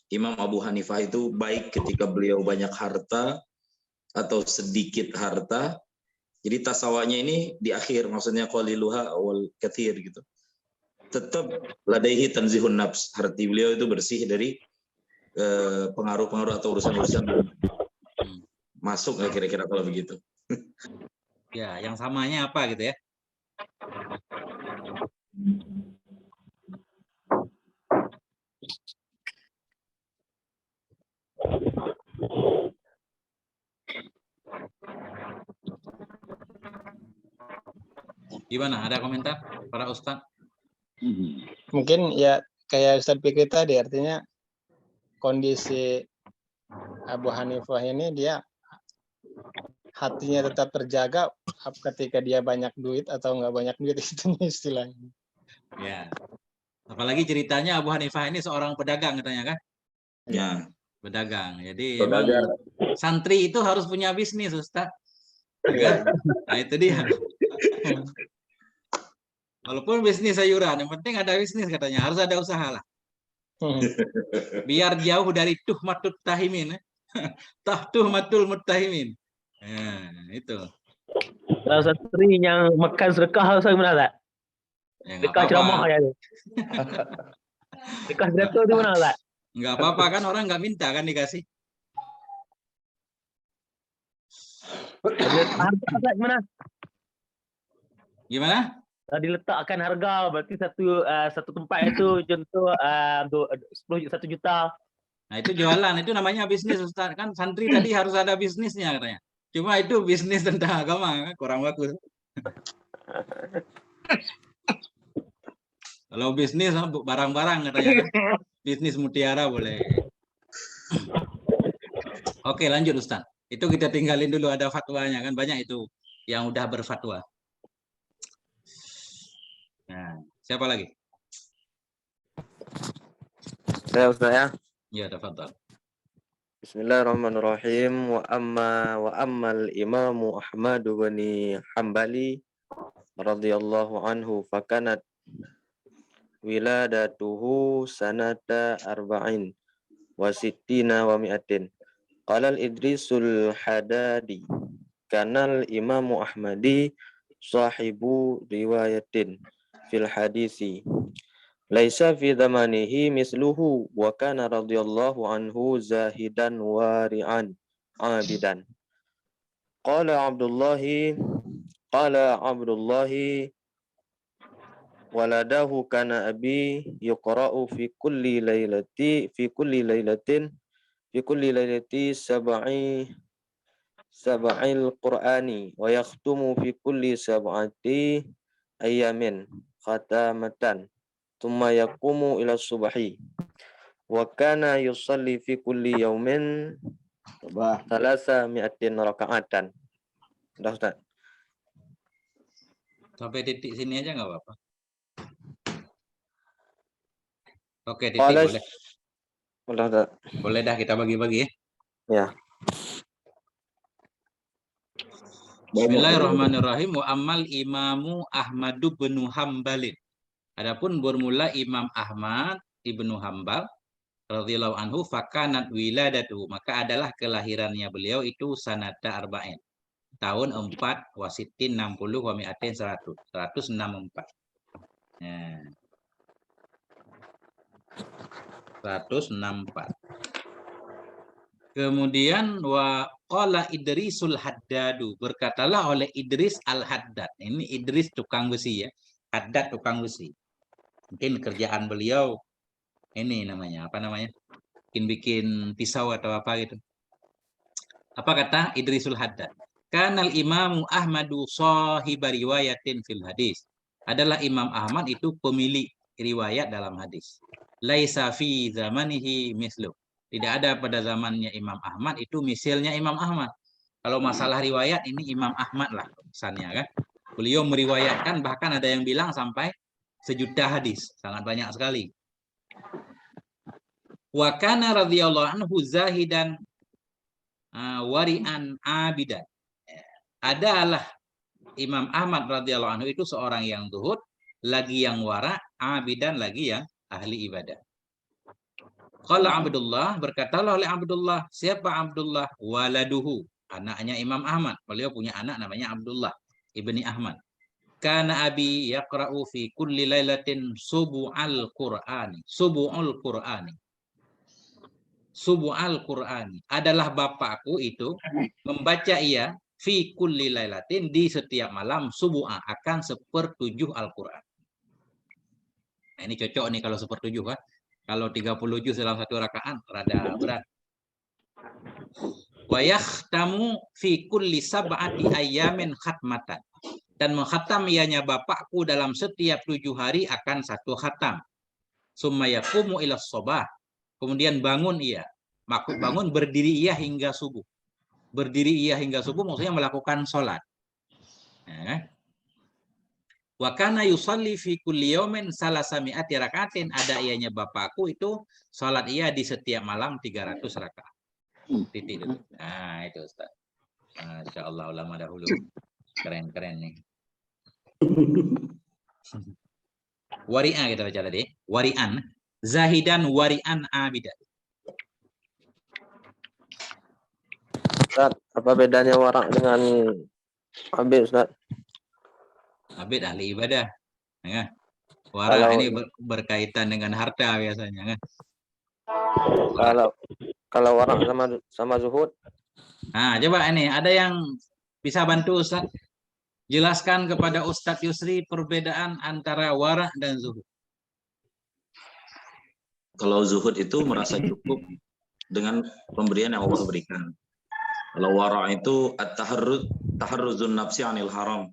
Imam Abu Hanifah itu baik ketika beliau banyak harta atau sedikit harta. Jadi tasawanya ini di akhir, maksudnya qaliluha wal katsir gitu. Tetap ladaihi tanzihun nafs, hati beliau itu bersih dari pengaruh-pengaruh atau urusan-urusan masuk nggak kira-kira kalau begitu? Ya, yang samanya apa gitu ya? Gimana? Ada komentar para ustadz? Mungkin ya kayak Ustadz Fikri tadi, artinya kondisi Abu Hanifah ini dia hatinya tetap terjaga ketika dia banyak duit atau nggak banyak duit, itu istilahnya. Ya. Apalagi ceritanya Abu Hanifah ini seorang pedagang katanya kan? Ya. Pedagang. Jadi emang santri itu harus punya bisnis, Ustaz. Ya. Nah itu dia. Walaupun bisnis sayuran, yang penting ada bisnis katanya, harus ada usaha lah. Biar jauh dari tuhmatut tahimin. Tuhmatul muttahimin. Ya, itu. Kalau santri yang makan sedekah saya gimana tak? Ya, Sedekah ceramah ya. Sedekah sedekah itu mana tak? Nggak apa-apa kan, orang nggak minta kan dikasih. Gimana? Gimana? Diletakkan harga, berarti satu tempat itu contoh 1 juta. Nah itu jualan, itu namanya bisnis Ustaz. Kan santri tadi harus ada bisnisnya katanya. Cuma itu bisnis tentang agama, kurang bagus. Kalau bisnis barang-barang katanya kan? Bisnis mutiara boleh. Oke lanjut Ustaz. Itu kita tinggalin dulu, ada fatwanya kan, banyak itu yang udah berfatwa. Nah, siapa lagi? Saya Ustaz ya. Ya, tafadhal. Bismillahirrahmanirrahim. Wa ammal Imamu Ahmad bin Hambali radhiyallahu anhu fakanat wiladatuhu sanata arba'in wa sittina wa mi'atin. Qala al-Idrisul Hadadi kanal Imamu Ahmadi sahibu riwayatin fil hadisi. Laisa fi zamanihi misluhu wa kana radhiyallahu anhu zahidan wari'an abidan. Qala Abdullahi waladahu kana abi yuqra'u fi kulli lailati sab'il qur'ani wa yakhtumu fi kulli sab'ati ayamin khatamatan thumma yaqumu ila subhi wa kana yusalli fi kulli yawmin thalatha mi'atin raka'atan. Sudah, Ustaz. Sampai titik sini aja nggak apa-apa. Oke, titik Qala boleh. Udah, Ustaz. Boleh dah kita bagi-bagi ya. Ya. Bismillahirrahmanirrahim. Wa ammal imamu Ahmadu bin Hambalin. Adapun bermula Imam Ahmad ibnu Hambal radhiyallahu anhu fakanat wiladatu, maka adalah kelahirannya beliau itu sanata arba'in, tahun 4 wasitin 60 wa mi'atin 164. Nah, 164. Kemudian wa qala Idrisul Haddadu, berkatalah oleh Idris Al-Haddad. Ini Idris tukang besi ya. Haddad tukang besi. Mungkin kerjaan beliau ini namanya, apa namanya? Bikin pisau atau apa gitu. Apa kata Idrisul Haddad? Kanal Imamu Ahmadu sahiba riwayatin fil hadis. Adalah Imam Ahmad itu pemilik riwayat dalam hadis. Laisa fi zamanihi mislu. Tidak ada pada zamannya Imam Ahmad itu misalnya Imam Ahmad. Kalau masalah riwayat ini Imam Ahmad lah pesannya kan. Beliau meriwayatkan bahkan ada yang bilang sampai 1 juta hadis, sangat banyak sekali. Wa kana radhiyallahu anhu zahidan wari'an abidan. Adalah Imam Ahmad radhiyallahu anhu itu seorang yang zuhud, lagi yang wara, abidan lagi yang ahli ibadah. Qala Abdullah, berkatalah oleh Abdullah, siapa Abdullah? Waladuhu, anaknya Imam Ahmad. Beliau punya anak namanya Abdullah ibni Ahmad. Kana abi yaqra'u fi kulli lailatin subu'al Qur'ani. Subu'ul Qur'ani. Subu'al Qur'ani. Adalah bapakku itu membaca ia fi kulli lailatin, di setiap malam, subu'a, akan 1/7 Al-Qur'an. Nah, ini cocok nih kalau 1/7 kan. Kalau 30 juz dalam 1 rakaat rada berat. Wa yakhtamu fi kulli sab'ati ayyamin khatmatan. Dan menghatam ianya bapakku dalam setiap 7 hari akan 1 khatam. Summa yaqumu ila shabah. Kemudian bangun ia. Maksud bangun, berdiri ia hingga subuh. Berdiri ia hingga subuh maksudnya melakukan sholat. Wa kana yusalli fi kulli yawmin salasami'ati rakaatin. Ada ianya bapakku itu sholat ia di setiap malam 300 rakaat. Titik dulu. Nah, itu Ustaz. Masya Allah ulama dahulu. Keren-keren nih. Wari'an kita baca tadi. Wari'an. Zahidan wari'an abidan. Ustaz, apa bedanya warak dengan abid, Ustaz? Abid ahli ibadah. Ya. Warak ini berkaitan dengan harta biasanya. Kan? Kalau warak sama zuhud. Nah, coba ini ada yang bisa bantu Ustaz? Jelaskan kepada Ustadz Yusri perbedaan antara wara dan zuhud. Kalau zuhud itu merasa cukup dengan pemberian yang Allah berikan. Kalau wara itu at-taharruzun nafsi anil haram,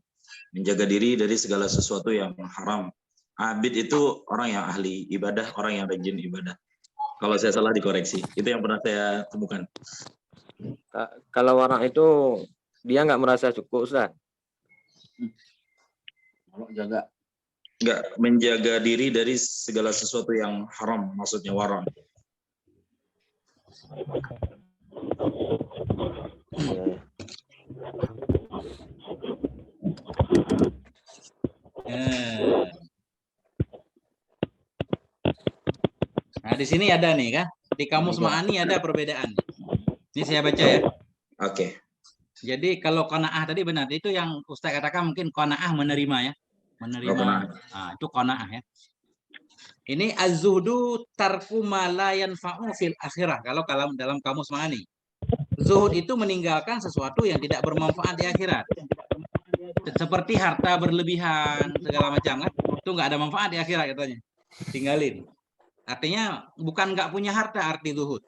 menjaga diri dari segala sesuatu yang haram. Abid itu orang yang ahli ibadah, orang yang rajin ibadah. Kalau saya salah dikoreksi. Itu yang pernah saya temukan. Kalau wara itu dia nggak merasa cukup, Ustaz. Nggak menjaga diri dari segala sesuatu yang haram, maksudnya wara. Nah, di sini ada nih kan, di Kamus Ma'ani ada perbedaan. Ini saya baca ya. Oke. Jadi kalau qanaah tadi benar, itu yang Ustaz katakan mungkin qanaah menerima ya. menerima. Nah, itu qanaah ya. Ini az-zuhdu tarku ma la yanfa'u fil akhirah. Kalau dalam kamus Ma'ani. Zuhud itu meninggalkan sesuatu yang tidak bermanfaat di akhirat. Seperti harta berlebihan, segala macam kan. Itu nggak ada manfaat di akhirat katanya. Tinggalin. Artinya bukan nggak punya harta arti zuhud.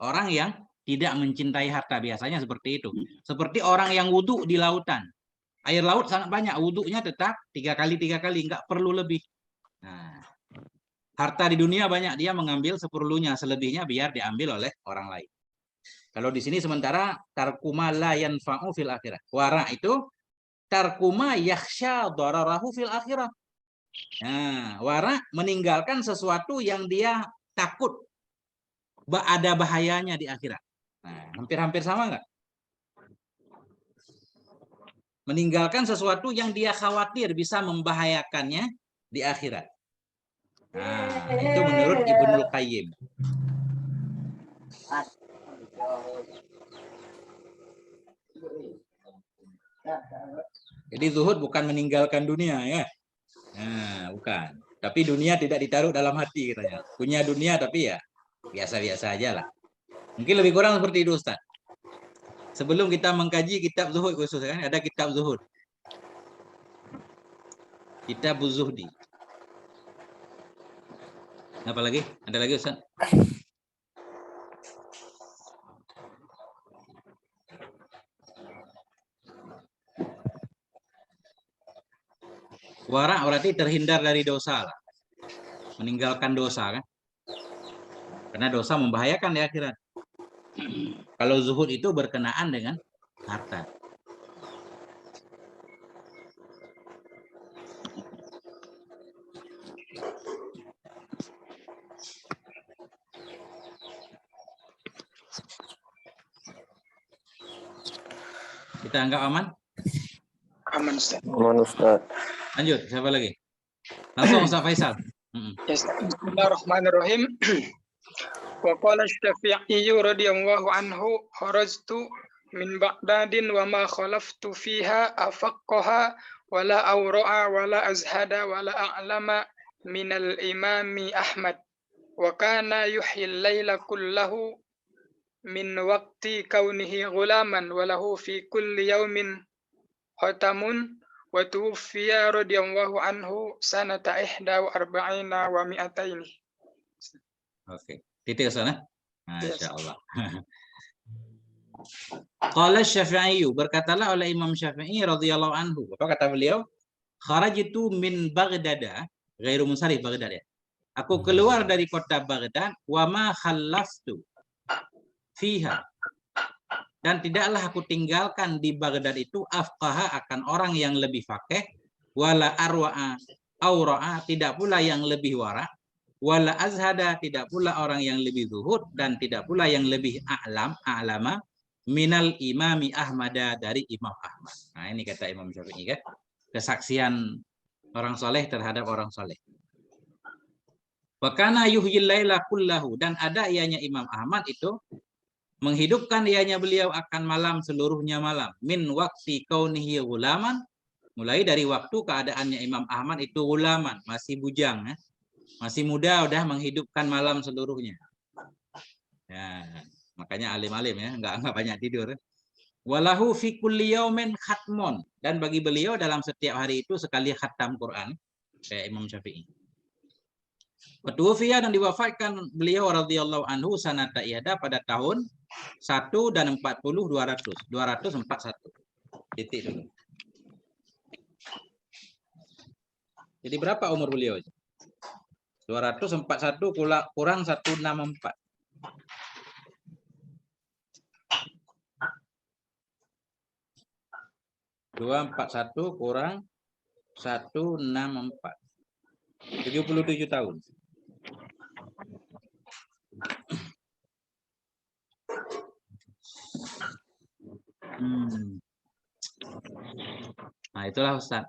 Orang yang tidak mencintai harta biasanya seperti itu. Seperti orang yang wudhu di lautan. Air laut sangat banyak, wudhunya tetap 3 kali, nggak perlu lebih. Nah, harta di dunia banyak, dia mengambil seperlunya, selebihnya biar diambil oleh orang lain. Kalau di sini sementara tarkuma la yanfa'u fil akhirah. Wara itu tarkuma yakhsha dararahu fil akhirah. Nah, wara meninggalkan sesuatu yang dia takut ada bahayanya di akhirat. Nah, hampir-hampir sama nggak? Meninggalkan sesuatu yang dia khawatir bisa membahayakannya di akhirat. Nah, itu menurut Ibnul Qayyim. Jadi zuhud bukan meninggalkan dunia ya. Nah, bukan. Tapi dunia tidak ditaruh dalam hati katanya. Punya dunia tapi ya biasa-biasa aja lah. Mungkin lebih kurang seperti itu Ustaz. Sebelum kita mengkaji kitab zuhud khusus kan ada kitab zuhud. Kitab Zuhdi. Apa lagi? Ada lagi Ustaz? Wara berarti terhindar dari dosa lah. Meninggalkan dosa kan. Karena dosa membahayakan di akhirat. Kalau zuhud itu berkenaan dengan harta. Kita anggap aman? Aman Ustaz. Aman Ustaz. Lanjut, siapa lagi? Langsung Ustaz Faisal. Yes. Bismillahirrahmanirrahim. Wa qala Asy-Syafi'i radhiyallahu anhu kharajtu min Baghdadin wa ma khalaftu fiha afaqqaha wala awra'a wala azhada wala a'lama min al-imami Ahmad wa kana yuhyi al-laila kullahu min waqti kaunihi ghulaman wa lahu fi kulli yawmin khatamun wa tuwfiya radhiyallahu anhu sanata 41 wa mi'ataini. Oke, titik sana. Masyaallah. Qala Syafi'i, berkatalah oleh Imam Syafi'i radhiyallahu anhu. Apa kata beliau? Kharajtu min Baghdad, ghairu munsharif Baghdad ya. Aku keluar dari kota Baghdad wa ma khallaftu fiha. Dan tidaklah aku tinggalkan di Baghdad itu afqaha akan orang yang lebih faqih, wala arwa'a aura'a, tidak pula yang lebih wara, wala azhada, tidak pula orang yang lebih zuhud, dan tidak pula yang lebih a'lama minal imami Ahmada, dari Imam Ahmad. Nah, ini kata Imam Syafi'i kan, kesaksian orang soleh terhadap orang soleh. Wa kana yuhyil laila kullahu, dan ada ianya Imam Ahmad itu menghidupkan ianya beliau akan malam seluruhnya malam. Min waqti kaunihi ghulaman, mulai dari waktu keadaannya Imam Ahmad itu ghulaman, masih bujang ya. Masih muda udah menghidupkan malam seluruhnya. Ya, makanya alim-alim ya, enggak banyak tidur. Walahu fi kulli yaumin khatmun, dan bagi beliau dalam setiap hari itu sekali khatam Quran, kayak Imam Syafi'i. Watuwfiya, dan diwafatkan beliau radhiyallahu anhu sanata ihda, pada tahun 1 dan 40 241. Titik dulu. Jadi berapa umur beliau? 241 kurang 164. kurang 164. 77 tahun. Nah, itulah Ustaz.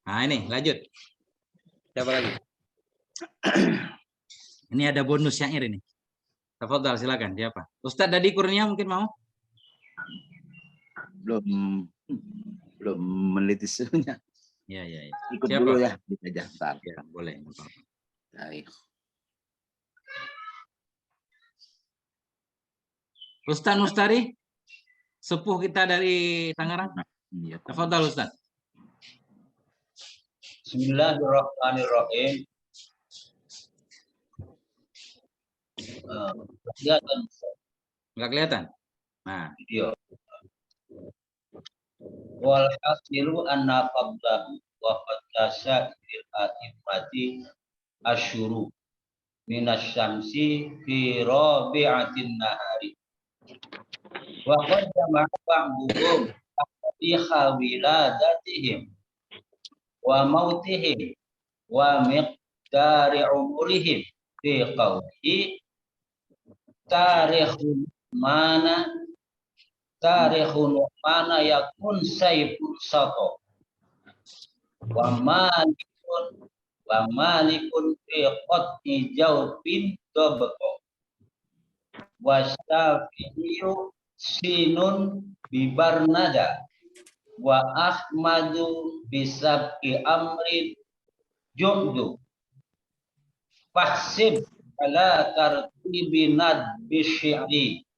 Nah, ini lanjut. Siapa lagi? Ini ada bonus syair ini. Tafadhal, silakan. Siapa? Ustaz Dadi Kurnia mungkin mau? Belum meneliti sebenarnya. Ya, ya, ya. Ikut Siapa? dulu ya, gitu aja. Ntar. Ya, boleh. nggak apa-apa. Baik. Ustaz Mustari, sepuh kita dari Tangerang. Iya. Tafadhal Ustaz. Bismillahirrahmanirrahim. Kelihatan. Nggak kelihatan? Nah, Iya. Wal hasilu anna qablahu wa qadasa il a'immati asyuru minasyamsi fi rabi'atin nahari. Wa qad jama'a ba'duhum tariha wiladatihim wa mautihim wa miqdari umurihim fi qawlihi tarikhun mana yakun saifun sato wa malikun fi qat'i jawbin dabqa wa syafi'iyyu sinun bibarnada wa ahmadu bisabki amrin jumdu fahsib ala tartibi nadbi syi'ri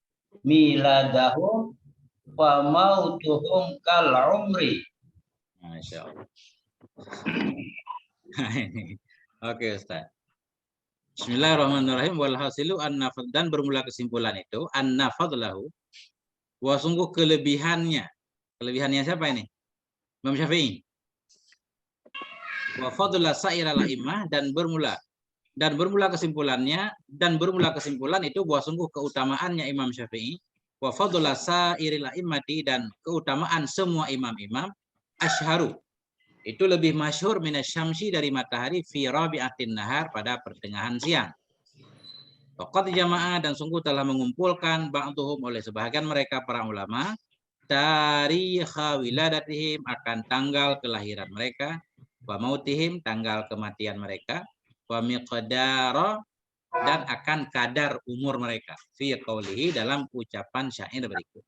miladahum wa mautuhum kal umri. Masya Allah. Oke Ustaz. Bismillahirrahmanirrahim. Walhasilu an-nafad, dan bermula kesimpulan itu an-nafadlahu, wa sungguh kelebihannya. Kelebihannya siapa ini? Imam Syafi'i. Wa fadla sa'iril a'immah, dan bermula kesimpulan itu bahwa sungguh keutamaannya Imam Syafi'i, wa fadla sa'iril a'immati, dan keutamaan semua imam-imam, asyharu, itu lebih masyhur minasyamsi, dari matahari, fi rabi'atin nahar, pada pertengahan siang. Waqad jama'a, dan sungguh telah mengumpulkan ba'duhum, oleh sebahagian mereka para ulama, tarikha wiladatihim, akan tanggal kelahiran mereka, wa mautihim, tanggal kematian mereka, wa miqdara, dan akan kadar umur mereka, fi qaulihi, dalam ucapan syair berikut.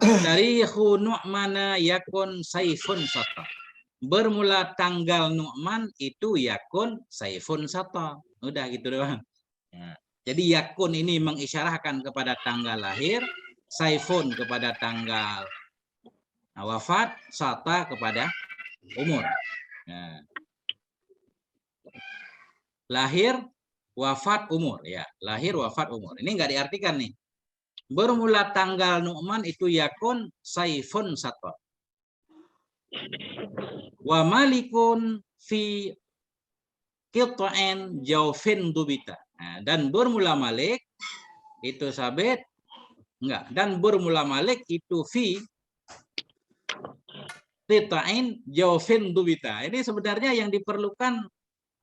Tarikhu Nu'mana yakun saifun sata. Bermula tanggal Nu'man itu yakun saifun sata. Udah gitu doang. Ya. Jadi yakun ini mengisyarahkan kepada tanggal lahir, saifun kepada tanggal wafat, sata kepada umur. Ya. Lahir, wafat, umur. Ya, lahir, wafat, umur. Ini nggak diartikan nih. Bermula tanggal Nu'man itu yakun saifun sata. Wa malikun fi qit'in jawfin dubita. Nah, dan bermula Malik itu sabit enggak, dan bermula Malik itu fi qit'in jawfin dubita. Ini sebenarnya yang diperlukan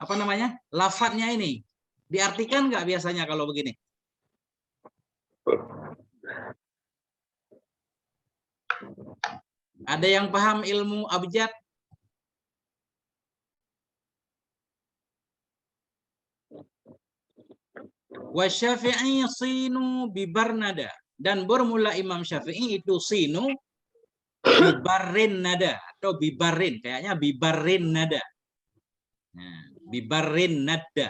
apa namanya? Lafadznya ini. Diartikan enggak biasanya kalau begini? Ada yang paham ilmu abjad? Wa Syafi'i sinu bibarnada, dan bermula Imam Syafi'i itu sinu bibarin nada, atau bibarin, kayaknya bibarin nada. Nah, bibarin nada.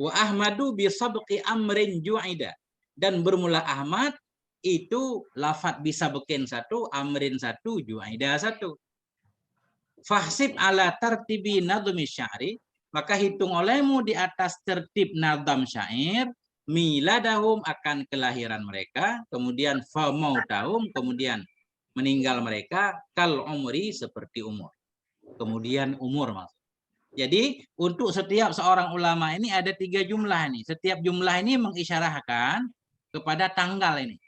Wa Ahmadu bisabqi amrin ju'ida, dan bermula Ahmad itu lafat bisa bikin satu, amrin satu, ju'ida satu. Fahsib ala tartibi nadmi sya'ri, maka hitung olehmu di atas tertib nadam syair, miladahum, akan kelahiran mereka, kemudian famautahum, kemudian meninggal mereka, kal umri, seperti umur. Kemudian umur maksud. Jadi untuk setiap seorang ulama ini ada 3 jumlah ini. Setiap jumlah ini mengisyarahkan kepada tanggal ini.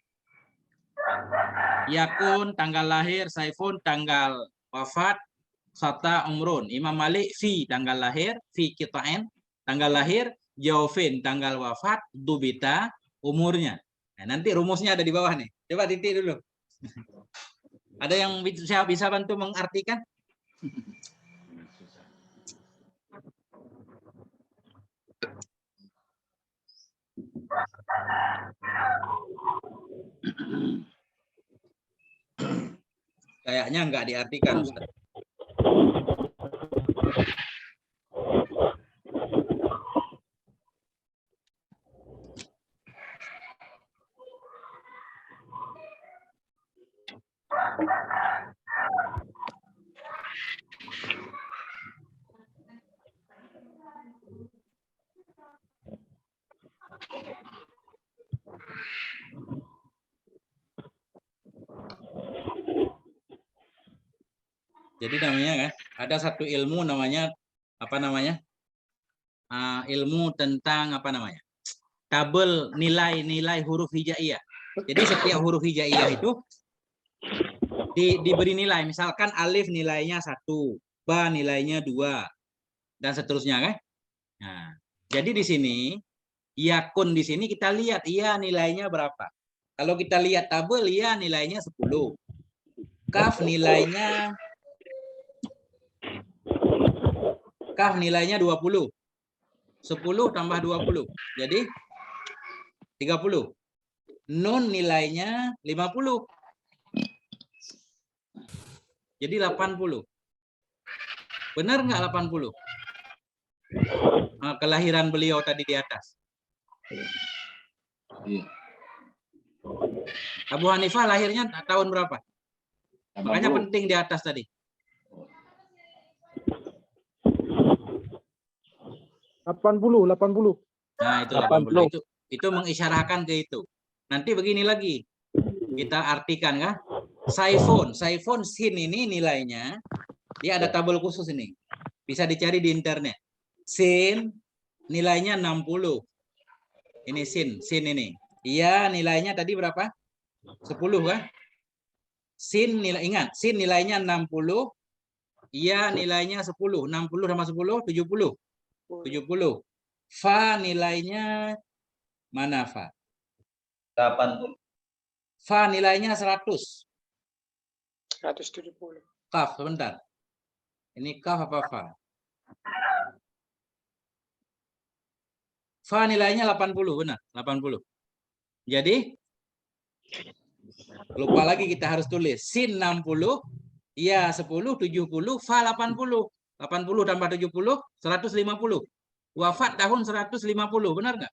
Yakun tanggal lahir, saifun tanggal wafat, sata umrun. Imam Malik fi tanggal lahir, fi qita'in tanggal lahir, jawfin tanggal wafat, dubita umurnya. Nah, nanti rumusnya ada di bawah nih. Coba titik dulu. Ada yang bisa bantu mengartikan? Kayaknya nggak diartikan, Ustaz. Jadi namanya kan ada satu ilmu namanya apa namanya? Ilmu tentang apa namanya? Tabel nilai-nilai huruf hijaiyah. Jadi setiap huruf hijaiyah itu diberi nilai. Misalkan alif nilainya 1, ba nilainya 2, dan seterusnya kan? Nah, jadi di sini yakun di sini kita lihat iya nilainya berapa. Kalau kita lihat tabel iya nilainya 10. Kaf nilainya 20. 10 tambah 20. Jadi 30. Nun nilainya 50. Jadi 80. Benar nggak 80? Kelahiran beliau tadi di atas. Abu Hanifah lahirnya tahun berapa? Makanya penting di atas tadi. 80. Nah, itu 80. Itu mengisyarahkan ke itu. Nanti begini lagi. Kita artikan kan? Saifun sin ini nilainya dia ada tabel khusus ini. Bisa dicari di internet. Sin nilainya 60. Ini sin ini. Iya, nilainya tadi berapa? 10 kan? Sin nilai ingat, sin nilainya 60. Iya, nilainya 10. 60 sama 10 70. 70. Fa nilainya mana fa? 80. Fa nilainya 100. 170. Kaf, sebentar. Ini kaf apa fa? Fa nilainya 80, benar. 80. Jadi, lupa lagi kita harus tulis. Sin 60, ya 10, 70, fa 80. 80 tambah 70, 150. Wafat tahun 150, benar nggak?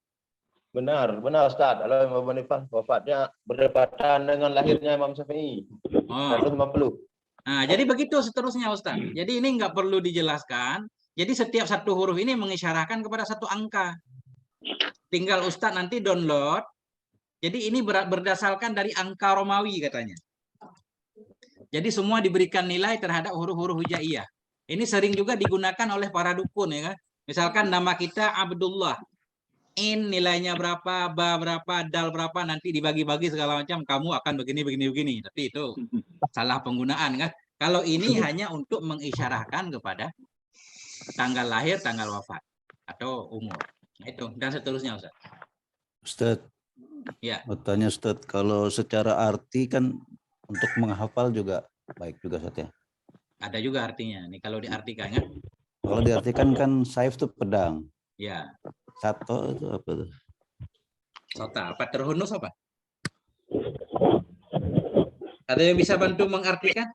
Benar Ustaz. Kalau Imam Abu Hanifah wafatnya berdekatan dengan lahirnya Imam Syafi'i. 150. Nah, jadi begitu seterusnya Ustaz. Jadi ini nggak perlu dijelaskan. Jadi setiap satu huruf ini mengisyaratkan kepada satu angka. Tinggal Ustaz nanti download. Jadi ini berdasarkan dari angka Romawi katanya. Jadi semua diberikan nilai terhadap huruf-huruf hijaiyah. Ini sering juga digunakan oleh para dukun ya kan. Misalkan nama kita Abdullah. In nilainya berapa, ba berapa, dal berapa, nanti dibagi-bagi segala macam, kamu akan begini. Tapi itu salah penggunaan kan. Kalau ini hanya untuk mengisyarahkan kepada tanggal lahir, tanggal wafat atau umur. Nah, itu dan seterusnya Ustaz. Ustaz. Ya. Bertanya Ustaz, kalau secara arti kan untuk menghafal juga baik juga Ustaz ya. Ada juga artinya. Nih kalau diartikan kan. Kalau diartikan kan saif itu pedang. Ya. Sato itu apa tuh? Sota, apa terhunus apa? Ada yang bisa bantu mengartikan?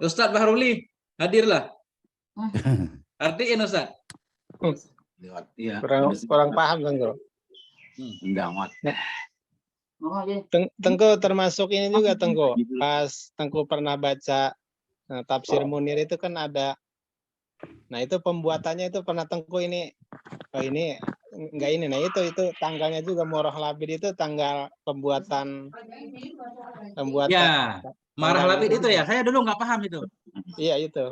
Ustadz Bahruli, hadirlah. Artiin Ustadz. Iya. Kurang paham kan bro. Enggak Tengku termasuk ini juga Tengku. Pas Tengku pernah baca tafsir Munir itu kan ada. Nah itu pembuatannya itu pernah Tengku ini. Oh ini enggak ini. Nah itu tanggalnya juga Moroh Labid itu tanggal pembuatan. Ya, Marah Labid itu ya. Saya dulu nggak paham itu. Iya itu.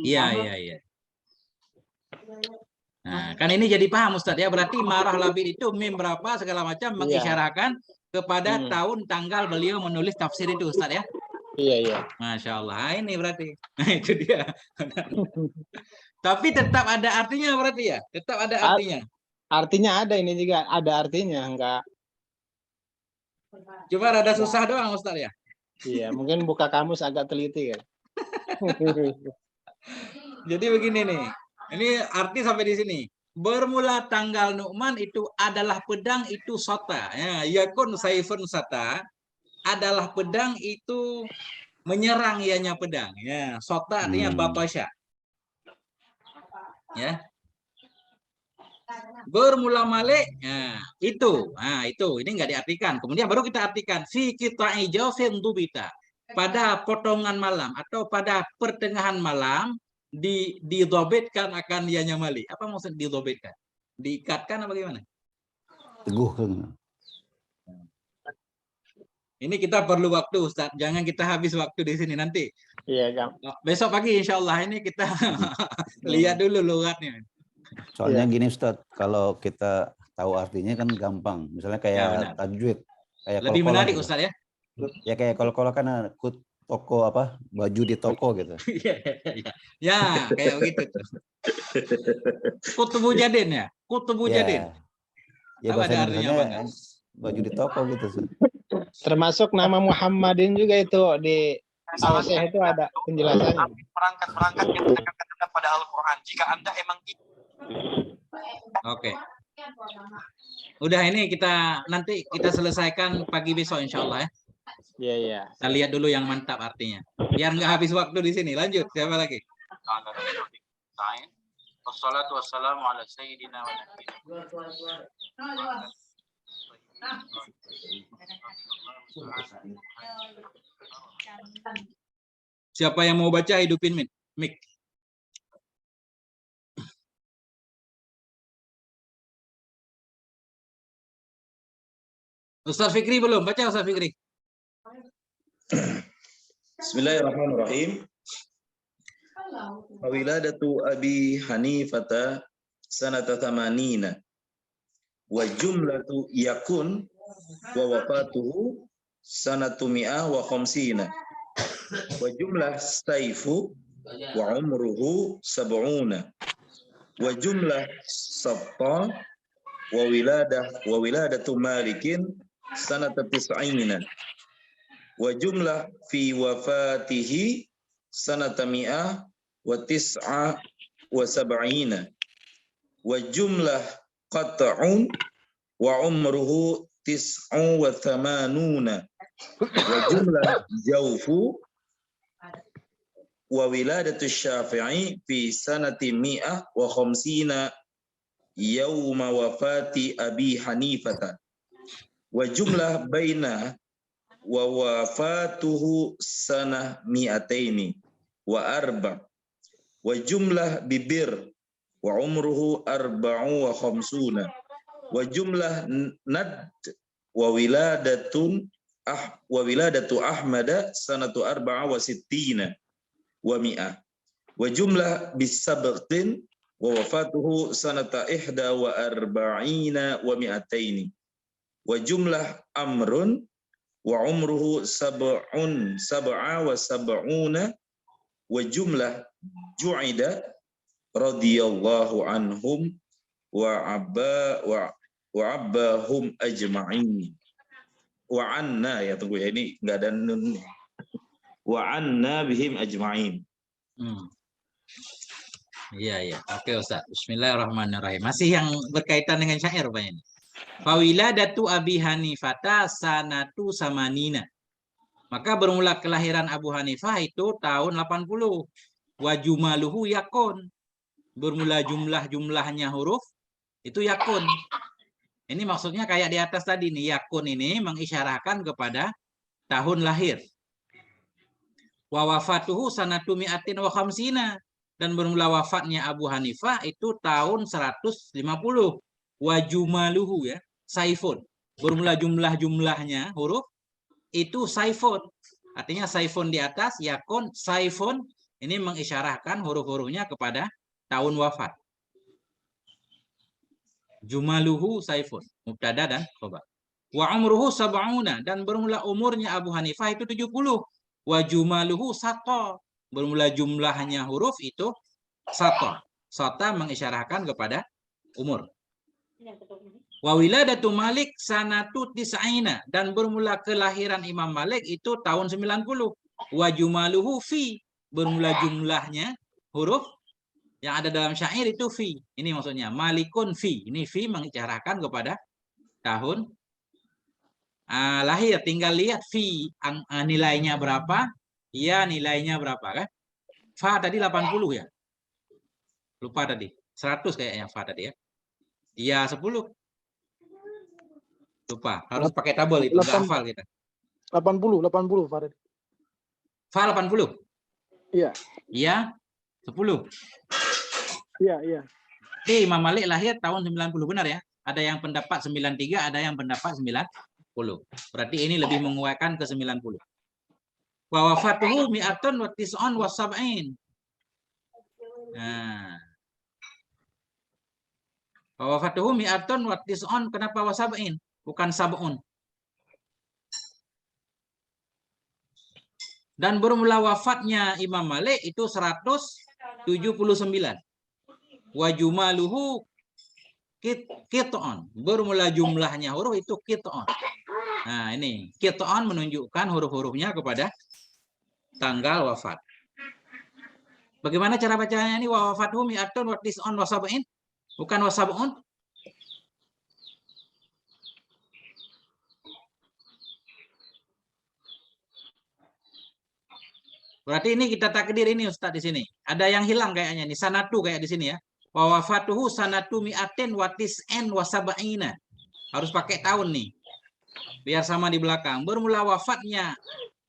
Iya. Nah, kan ini jadi paham Ustadz ya. Berarti Marah Labid itu mim berapa segala macam mengisyaratkan kepada tahun tanggal beliau menulis tafsir itu Ustadz ya. Iya. Masya Allah, ini berarti. Nah, itu dia. Tapi tetap ada artinya berarti ya? Tetap ada artinya? Artinya ada, ini juga ada artinya. Enggak. Cuma rada susah doang Ustadz ya? Iya, mungkin buka kamus agak teliti kan. Jadi begini nih. Ini arti sampai di sini. Bermula tanggal Nu'man itu adalah pedang itu sota. Ya, yakun saifun sata. adalah pedang itu menyerang ianya pedang. Ya, sota artinya batasya. Ya. Bermula malik, nah, itu. Nah, itu. Ini enggak diartikan. Kemudian baru kita artikan fi qita'i jawfin dubita. Pada potongan malam atau pada pertengahan malam didobitkan akan ianya malik. Apa maksud didobitkan? Diikatkan apa bagaimana? Teguh. Ini kita perlu waktu, Ustaz. Jangan kita habis waktu di sini nanti. Iya, Kang. Besok pagi insya Allah ini kita lihat dulu lughatnya. Soalnya gini Ustaz, kalau kita tahu artinya kan gampang. Misalnya kayak tajwid, kayak lebih kol-kolan menarik gitu. Ustaz ya. Ya kayak kol-kolan kan ikut toko apa, baju di toko gitu. Ya, kayak begitu tuh. Kutubu Jadin ya, Kutubu Jadin. Ya Apa ada bahasa artinya Indonesianya apa? baju di toko gitu. Ustaz. Termasuk nama Muhammadin juga itu di Al-Sih itu ada penjelasannya. Perangkat-perangkat yang terkait pada Al-Quran. Jika Anda emang Oke. Udah ini nanti kita selesaikan pagi besok insya Allah ya. Iya, iya. Kita lihat dulu yang mantap artinya. Biar nggak habis waktu di sini. Lanjut, siapa lagi? Wassalatu wassalamu ala sayyidina wa Siapa yang mau baca hidupin mic. Ustaz Fikri belum? Baca Ustaz Fikri. Bismillahirrahmanirrahim. Wiladatu Abi Hanifata sanata thamanina wa jumlatu yakun wa wafatuhu sanatu mi'ah wa khamsina wa jumlah saifu wa umruhu sab'una wa jumlah sabta wa wiladatu malikin sanata tis'ina wa jumlah fi wafatihi sanata mi'ah wa tis'a wa sab'ina wa jumlah qat'un wa umruhu tis'u wa thamanuna wa jumlah jawfu wa wiladatu syafi'i fi sanati mi'ah wa khamsina yawma wafati Abi Hanifata wa jumlah baina wa wafatuhu sanah mi'ataini wa arba wa jumlah bibir wa umruhu arba'u wa khamsuna wa jumlah nad wa wiladatu Ahmada sanatu arba'a wa sittina wa mi'ah wa jumlah bisabqin wa wafatuhu sanata ihda wa arba'ina wa mi'ataini wa jumlah amrun wa umruhu sab'a wa sab'una wa jumlah ju'ida radhiyallahu anhum wa abbahum ajma'in wa anna ya tunggu ya ini enggak ada nun wa anna bihim ajma'in. Iya. Oke Ustaz. Bismillahirrahmanirrahim. Masih yang berkaitan dengan syair Pak ini. Fawiladatu Abi Hanifata sanatu samanina. Maka bermula kelahiran Abu Hanifah itu tahun 80. Wa jumaluhu yakun. Bermula jumlahnya huruf itu yakun. Ini maksudnya kayak di atas tadi nih. Yakun ini mengisyarahkan kepada tahun lahir. Wa wafatuhu sanatu mi'atin wa khamsina. Dan bermula wafatnya Abu Hanifah itu tahun 150. Wa jumaluhu ya, saifun. Bermula jumlahnya huruf itu saifun. Artinya saifun di atas, yakun, saifun. Ini mengisyarahkan huruf-hurufnya kepada tahun wafat. Jumaluhu saifun. Mubtada dan khobar. Wa umruhu sab'una. Dan bermula umurnya Abu Hanifah itu 70. Wa jumaluhu sato. Bermula jumlahnya huruf itu sato. Sato mengisyarahkan kepada umur. Wa wiladatu Malik sanatu tis'ina. Dan bermula kelahiran Imam Malik itu tahun 90. Wa jumaluhu fi. Bermula jumlahnya huruf yang ada dalam syair itu fi. Ini maksudnya Malikun fi. Ini fi mengisyarahkan kepada tahun Lahir, tinggal lihat fi nilainya berapa, ya nilainya berapa kan? Fa tadi 80 ya. Lupa tadi. 100 kayaknya fa tadi ya. Iya 10. Lupa, harus pakai tabel itu, enggak hafal kita. 80 Farid. Fa 80. Iya. Iya 10. Iya. Imam Malik lahir tahun 90 benar ya. Ada yang pendapat 93, ada yang pendapat 90. Berarti ini lebih menguatkan ke 90. Wa wafatuhu mi'atun wa tis'un wa sab'in. Nah. Wa wafatuhu mi'atun wa tis'un, kenapa wa sab'in? Bukan sab'un. Dan bermula wafatnya Imam Malik itu 179. Wa jumaluhu kit'on. Bermula jumlahnya huruf itu kit'on. Nah ini kit'on menunjukkan huruf-hurufnya kepada tanggal wafat. Bagaimana cara bacanya ini? Wa wafatuhu mi'atun wa tis'un wa sab'in. Bukan wa sab'un. Berarti ini kita takdir ini Ustadz di sini. Ada yang hilang kayaknya nih. Sanatu kayak di sini ya. Wa wafatuhu sanatu mi'atin wa tis'in wa sab'ina. Harus pakai tahun nih. Biar sama di belakang. Bermula wafatnya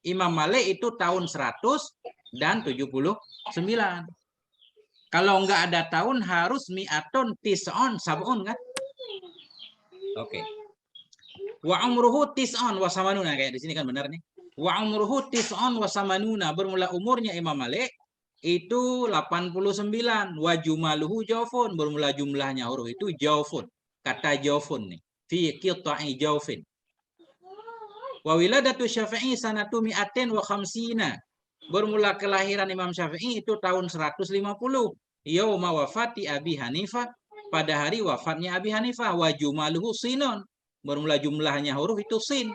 Imam Malik itu tahun 100 dan 79. Kalau enggak ada tahun harus mi'atun tis'un sab'un kan? Oke. Wa umruhu tis'un wa samanuna, kayak di sini kan benar nih. Wa umruhu tis'un wa samanuna, bermula umurnya Imam Malik itu 89. Wa jumaluhu jaufun, bermula jumlahnya huruf itu jaufun. Kata jaufun nih. Fi qita'i jaufin. Wa wiladatu Syafi'i sanatu mi'atin wa khamsina. Bermula kelahiran Imam Syafi'i itu tahun 150. Yauma wafati Abi Hanifah, pada hari wafatnya Abi Hanifah. Wa jumaluhu sinun, bermula jumlahnya huruf itu sin.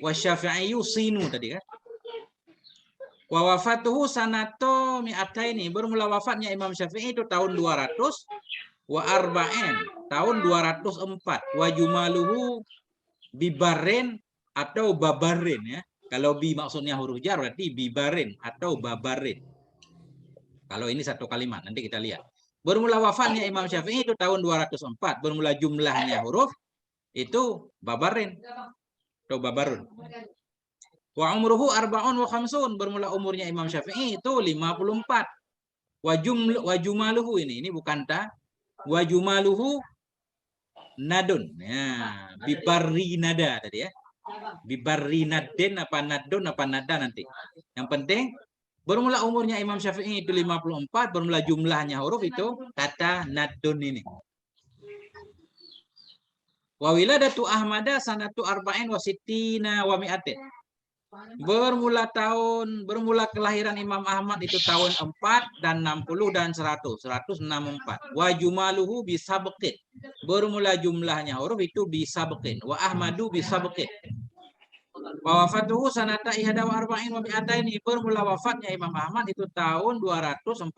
Wa syafi'iyu sinu tadi kan. Wa wafatuhu sanato mi'ataini, bermula wafatnya Imam Syafi'i itu tahun 200. Wa arba'in, tahun 204. Wa jumaluhu bibarin atau babarin ya. Kalau bi maksudnya huruf jar berarti bibarin atau babarin. Kalau ini satu kalimat, nanti kita lihat. Bermula wafatnya Imam Syafi'i itu tahun 204. Bermula jumlahnya huruf itu babarin atau babarun. Wa umruhu arba'un wa khamsun, bermula umurnya Imam Syafi'i itu 54. Wa jumaluhu ini bukan ta. Wa jumaluhu nadun. Ya, bibarri nada tadi ya. Bibarri nadin apa nadun apa nada nanti. Yang penting bermula umurnya Imam Syafi'i itu 54, bermula jumlahnya huruf itu kata nadun ini. Wa wiladatu Ahmada sanatu arba'in wa sittina wa mi'atin. Bermula kelahiran Imam Ahmad itu tahun 4 dan 60 dan 100. 164. Wa jumaluhu bisabqin. Bermula jumlahnya huruf itu bisabqin. Wa Ahmadu bisabqin. Wa wafatuhu sanata ihda wa arba'in wa mi'ataini. Bermula wafatnya Imam Ahmad itu tahun 241.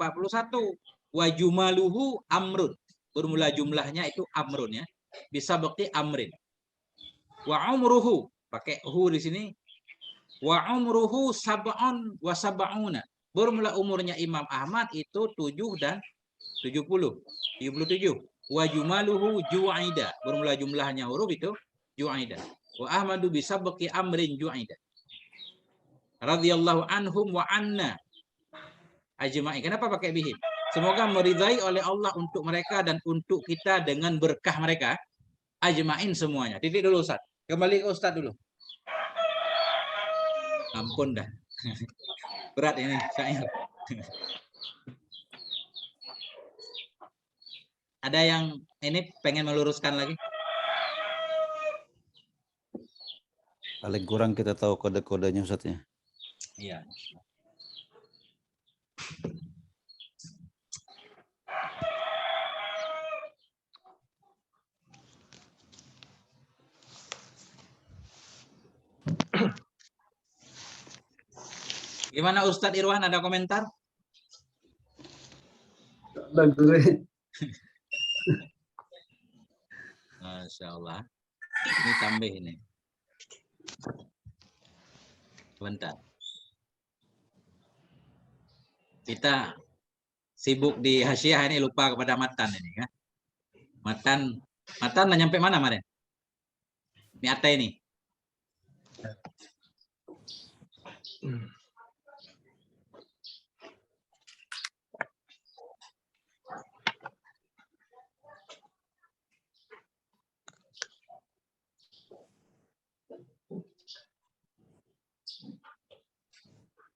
Wa jumaluhu amrun. Bermula jumlahnya itu amrun ya. Bisa bukti amrin. Wa umruhu, pakai hu di sini. Wa umruhu sab'un wa sab'una. Bermula umurnya Imam Ahmad itu 7 dan 70. 77. Wa jumaluhu ju'aida. Bermula jumlahnya huruf itu ju'aida. Wa Ahmadu bisa bukti amrin ju'aida. Radhiyallahu anhum wa anna ajma'i. Kenapa pakai bihi? Semoga meridai oleh Allah untuk mereka dan untuk kita dengan berkah mereka. Ajma'in semuanya. Titik dulu Ustaz. Kembali ke Ustaz dulu. Ampun dah. Berat ini saya. Ada yang ini pengen meluruskan lagi? Paling kurang kita tahu kode-kodenya Ustaznya. Iya. Gimana Ustadz Irwan, ada komentar? Masya Allah. Ini tambah ini. Sebentar. Kita sibuk di hasyiah ini, lupa kepada matan ini kan. Matan nyampe mana kemarin? Mi'ata ini.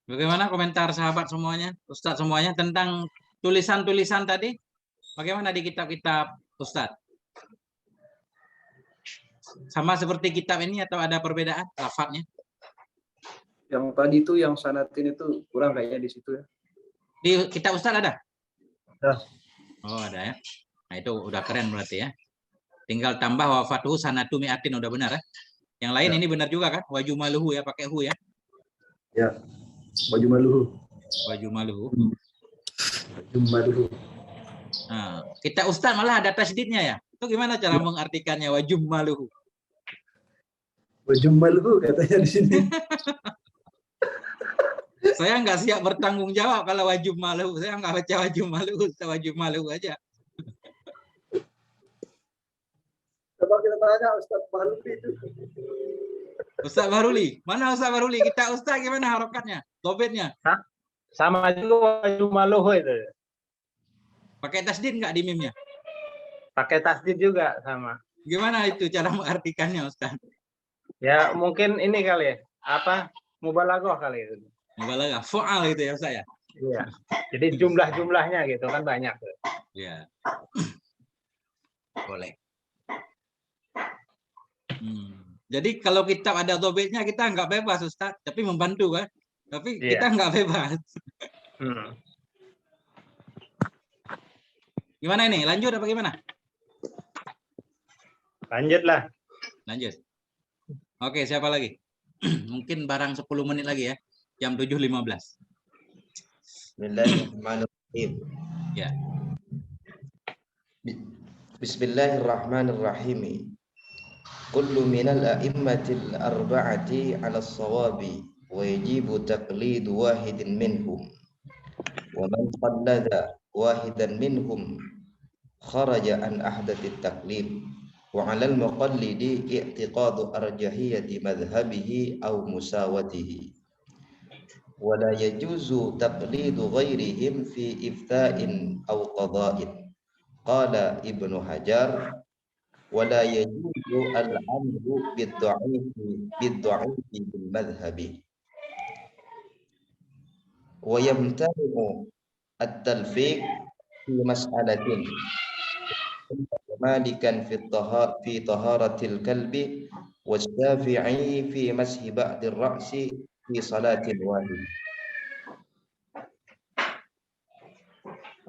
Bagaimana komentar sahabat semuanya, Ustadz semuanya tentang tulisan-tulisan tadi? Bagaimana di kitab-kitab Ustadz? Sama seperti kitab ini atau ada perbedaan lafadznya? Yang tadi itu yang sanatin itu kurang kayaknya di situ ya. Di kitab Ustadz ada? Ada. Oh ada ya. Nah itu udah keren berarti ya. Tinggal tambah wafatuhu sanatu mi'atin, udah benar ya. Yang lain ini benar juga kan? Wajumaluhu ya, pakai hu ya. Ya. Wajumaluhu. Wajumaluhu. Wajumaluhu. Nah, kita Ustadz malah ada tasdidnya ya. Itu gimana cara mengartikannya wajumaluhu? Wajumaluhu katanya di sini. Saya nggak siap bertanggung jawab kalau wajumaluhu. Saya nggak baca wajumaluhu, wajumaluhu aja. Coba kita tanya Ustadz Baruli itu. Ustadz Baruli, mana Ustadz Baruli? Kita Ustadz gimana harokatnya, dobetnya? Sama juga wajumaluhu itu. Pakai tasdid nggak di mimnya? Pakai tasdid juga sama. Gimana itu cara mengartikannya Ustadz? Ya mungkin ini kali ya, apa mubalaghah kali itu. Mubalaghah, fu'al gitu ya Ustadz ya? Iya. Jadi jumlah-jumlahnya gitu kan banyak. Iya. Boleh. Jadi kalau kitab ada dobetnya kita nggak bebas Ustadz, tapi membantu kan? Tapi kita nggak bebas. Gimana ini? Lanjut apa gimana? Lanjutlah. Lanjut. Oke, siapa lagi? Mungkin barang 10 menit lagi ya. Jam 7.15. Bismillahirrahmanirrahim. Ya. Bismillahirrahmanirrahim. Kullu minal a'immatil arba'ati 'ala as-sawabi wa yajibu taqlid wahidin minhum. Wa man qallada wahidan minhum kharaja an ahdatit taqlid. Wa 'alal muqallidi i'tiqadu arjahiyati madhhabihi aw musawatihi. Wa la yajuzu taqlidu ghairihim fi ifta'in aw qada'in. Qala Ibnu Hajar wala yajuzu al-amru bid-dha'ifi bil-madhhabi wa yamtani'u at-talfiq fi mas'alatin malikan fi taharatil kalbi was-shafi'i fi mashi ba'di ar-ra'si fi salatil wahid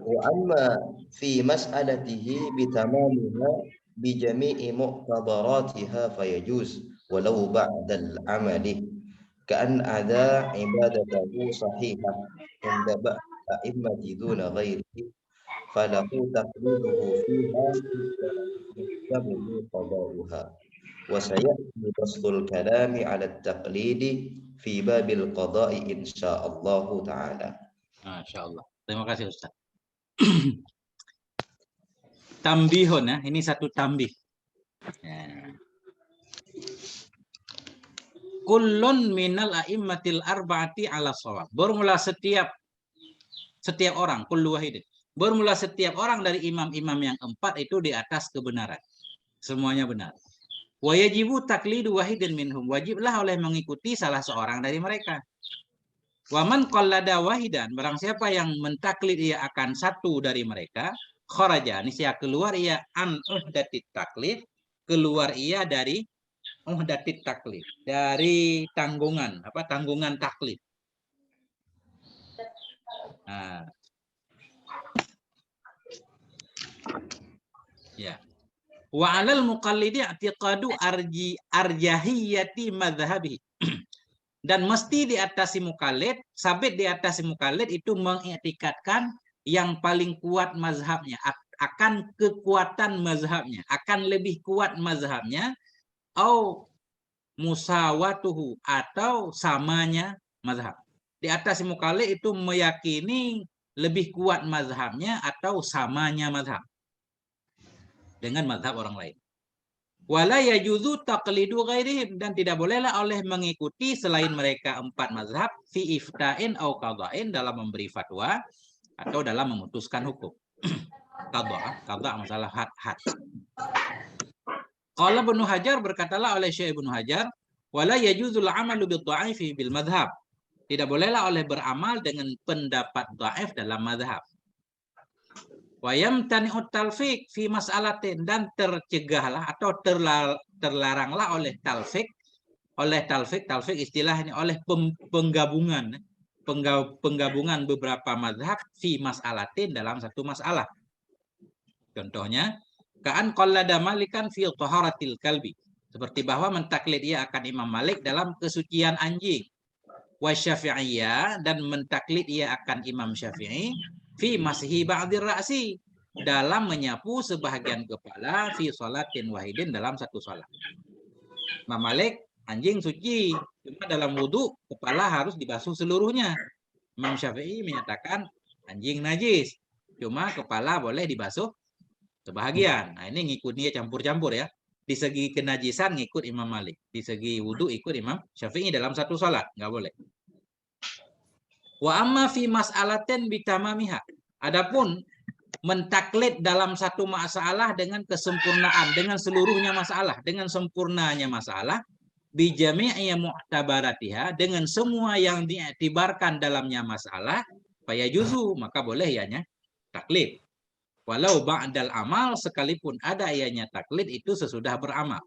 wa amma fi mas'alatihi bitamamiha بجميع مقتضراتها فيجوز ولو بعد العمل كأن أداء عبادته صحيحة عند بعض الأئمة دون غيره فله تقليده فيها يحتمل قضاؤها وسيأتي بسط الكلام على التقليد في باب القضاء إن شاء الله تعالى. ما شاء الله. Terima kasih Ustaz. Tambihun ya, ini satu tambih. Ya. Kullun minal a'immatil arba'ati 'ala shawab. Bermula setiap orang, kullu wahidin. Bermula setiap orang dari imam-imam yang 4 itu di atas kebenaran. Semuanya benar. Wa yajibu taqlidu wahidin minhum. Wajiblah oleh mengikuti salah seorang dari mereka. Wa man qallada wahidan, barang siapa yang mentaklid ia akan satu dari mereka, kharaja, niscaya keluar ia an uhdatit taklid, keluar ia dari uhdatit taklid, dari tanggungan taklid. Nah. Ya. Wa 'alal muqallidi i'tiqadu arjahiyati madhhabi. Dan mesti di atas si mukallid, sabit di atas si mukallid itu mengiktikadkan yang paling kuat mazhabnya, akan kekuatan mazhabnya, akan lebih kuat mazhabnya, atau musawatuhu atau samanya mazhab. Di atas mukallid itu meyakini lebih kuat mazhabnya atau samanya mazhab dengan mazhab orang lain. Wala yajuzu taqlidu ghairihim, dan tidak bolehlah oleh mengikuti selain mereka 4 mazhab fi ifta'in au qada'in dalam memberi fatwa atau dalam memutuskan hukum. Qada masalah had. Qala Ibnu Hajar, berkatalah oleh Syekh Ibnu Hajar, wala yajuzul amalu bid-dha'ifi bil madhab. Tidak bolehlah oleh beramal dengan pendapat dhaif dalam mazhab. Wa yamtani'ut talfiq fi mas'alatin, dan tercegahlah atau terlaranglah oleh talfiq. Talfiq istilah ini oleh penggabungan beberapa mazhab fi mas'alatin dalam satu masalah. Contohnya, ka'an qallada Malikan fi taharatil kalbi. Seperti bahwa mentaklid ia akan Imam Malik dalam kesucian anjing. Wa Syafi'iyah, dan mentaklid ia akan Imam Syafi'i fi mashi ba'dir ra'si, dalam menyapu sebahagian kepala fi sholatin wahidin, dalam satu salat. Imam Malik anjing suci, cuma dalam wudu kepala harus dibasuh seluruhnya. Imam Syafi'i menyatakan anjing najis, cuma kepala boleh dibasuh sebahagian. Nah, ini ngikut dia campur-campur ya. Di segi kenajisan ngikut Imam Malik, di segi wudu ikut Imam Syafi'i dalam satu salat, nggak boleh. Wa amma fi mas'alatin bitamamiha. Adapun mentaklid dalam satu masalah dengan kesempurnaan, dengan seluruhnya masalah, dengan sempurnanya masalah, bi jami'i mu'tabaratiha, dengan semua yang diiktibarkan dalamnya masalah, faya juzu, maka boleh ianya taklid. Walau ba'dal amal, sekalipun ada ianya taklid itu sesudah beramal.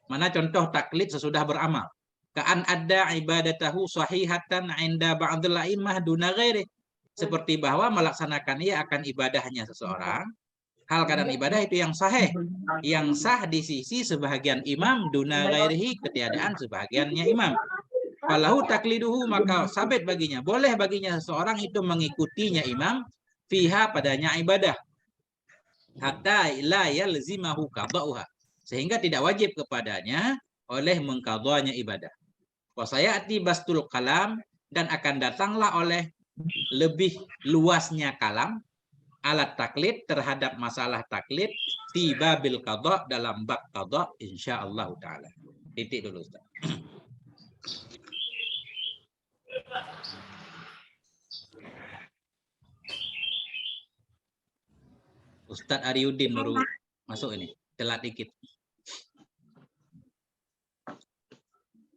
Mana contoh taklid sesudah beramal? Ka'an ada ibadatahu sahihatan 'inda ba'dil a'immah duna ghairi. Seperti bahwa melaksanakan ia akan ibadahnya seseorang, hal keadaan ibadah itu yang sahih, yang sah di sisi sebahagian imam, duna ghairihi, ketiadaan sebahagiannya imam. Falahu takliduhu, maka sabit baginya, boleh baginya seseorang itu mengikutinya imam fiha, padanya ibadah, hatta la yalzimahu qada'uha, sehingga tidak wajib kepadanya oleh mengqadanya ibadah. Wa sayati bastul kalam, dan akan datanglah oleh lebih luasnya kalam alat taklid terhadap masalah taklid tiba bil qada, dalam bab qada insyaallah taala. Titik dulu Ustaz. Ustadz Ariuddin baru masuk ini, telat dikit.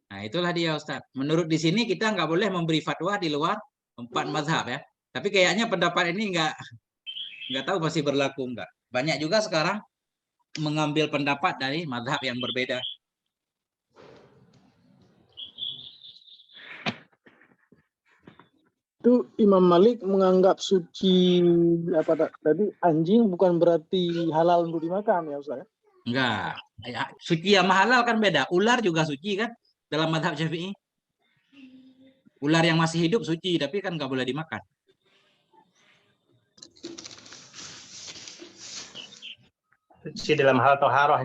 Nah, itulah dia Ustadz. Menurut di sini kita nggak boleh memberi fatwa di luar 4 mazhab ya. Tapi kayaknya pendapat ini nggak tahu masih berlaku nggak. Banyak juga sekarang mengambil pendapat dari mazhab yang berbeda. Itu Imam Malik menganggap suci apa tadi anjing bukan berarti halal untuk dimakan ya Ustaz? Enggak. Ya, suci sama halal kan beda. Ular juga suci kan dalam mazhab Syafi'i. Ular yang masih hidup suci, tapi kan nggak boleh dimakan. Suci dalam hal toharoh.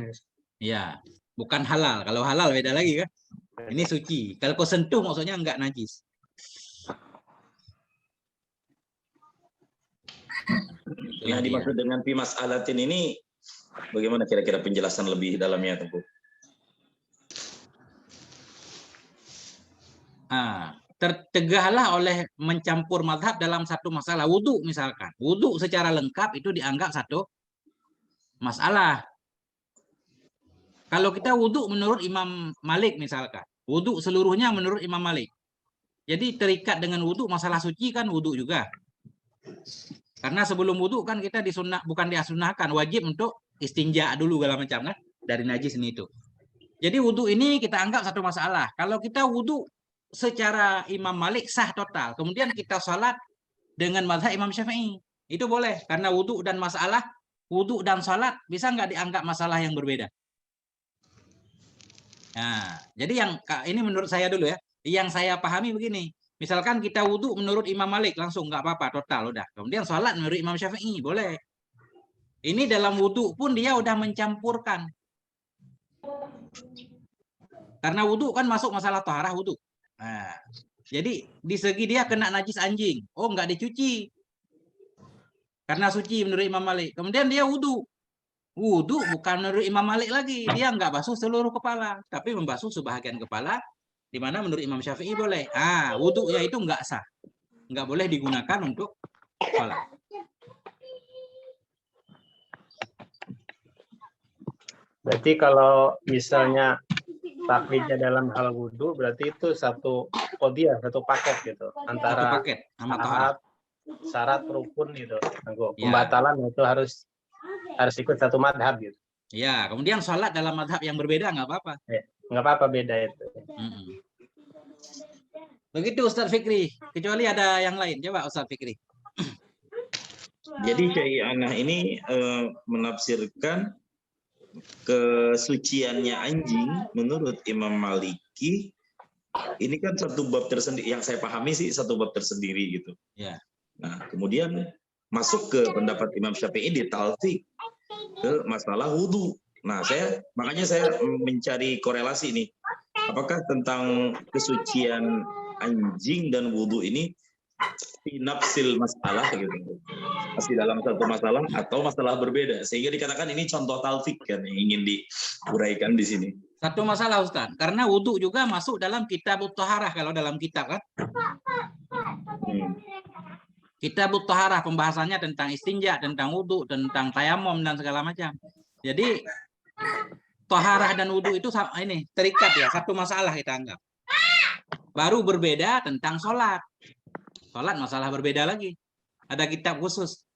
Ya, bukan halal. Kalau halal beda lagi kan. Ini suci. Kalau kau sentuh maksudnya nggak najis. Yang dimaksud dengan pimas alatin ini bagaimana kira-kira penjelasan lebih dalamnya Tengku? Tertegahlah oleh mencampur mazhab dalam satu masalah. Wudhu misalkan. Wudhu secara lengkap itu dianggap satu masalah. Kalau kita wudhu menurut Imam Malik misalkan. Wudhu seluruhnya menurut Imam Malik. Jadi terikat dengan wudhu, masalah suci kan wudhu juga. Karena sebelum wudhu kan kita bukan disunahkan, wajib untuk istinja dulu segala macam kan dari najis ini itu. Jadi wudhu ini kita anggap satu masalah. Kalau kita wudhu secara Imam Malik sah total, kemudian kita salat dengan mazhab Imam Syafi'i, itu boleh karena wudhu dan masalah, wudhu dan salat bisa nggak dianggap masalah yang berbeda. Nah, jadi yang ini menurut saya dulu ya, yang saya pahami begini. Misalkan kita wudhu menurut Imam Malik langsung nggak apa-apa total udah. Kemudian sholat menurut Imam Syafi'i boleh. Ini dalam wudhu pun dia udah mencampurkan. Karena wudhu kan masuk masalah taharah wudhu. Nah, jadi di segi dia kena najis anjing. Oh, nggak dicuci. Karena suci menurut Imam Malik. Kemudian dia wudhu. Wudhu bukan menurut Imam Malik lagi. Dia nggak basuh seluruh kepala. Tapi membasuh sebahagian kepala. Di mana menurut Imam Syafi'i boleh. Wudhunya itu nggak sah. Nggak boleh digunakan untuk sholat. Berarti kalau misalnya taklidnya dalam hal wudhu, berarti itu satu qadiyah, satu paket gitu. Antara Satu paket sama taharah. Syarat rukun gitu. Ya. Pembatalan itu harus ikut satu madhab gitu. Ya, kemudian sholat dalam madhab yang berbeda nggak apa-apa. Nggak apa-apa beda itu. Begitu Ustadz Fikri. Kecuali ada yang lain. Coba Ustadz Fikri. Jadi Syaikh ini menafsirkan kesuciannya anjing menurut Imam Maliki ini kan satu bab tersendiri, yang saya pahami sih satu bab tersendiri gitu. Ya. Nah, kemudian masuk ke pendapat Imam Syafi'i di talfik ke masalah wudhu. Nah, makanya saya mencari korelasi ini. Apakah tentang kesucian anjing dan wudhu ini nafsil masalah gitu, masih dalam satu masalah atau masalah berbeda, sehingga dikatakan ini contoh talfik kan yang ingin diuraikan di sini. Satu masalah Ustaz, karena wudhu juga masuk dalam kitab Taharah kalau dalam kitab kan. Kitab Taharah pembahasannya tentang istinja, tentang wudhu, tentang tayamum dan segala macam. Jadi taharah dan wudhu itu ini terikat ya, satu masalah kita anggap. Baru berbeda tentang sholat. Sholat masalah berbeda lagi. Ada kitab khusus.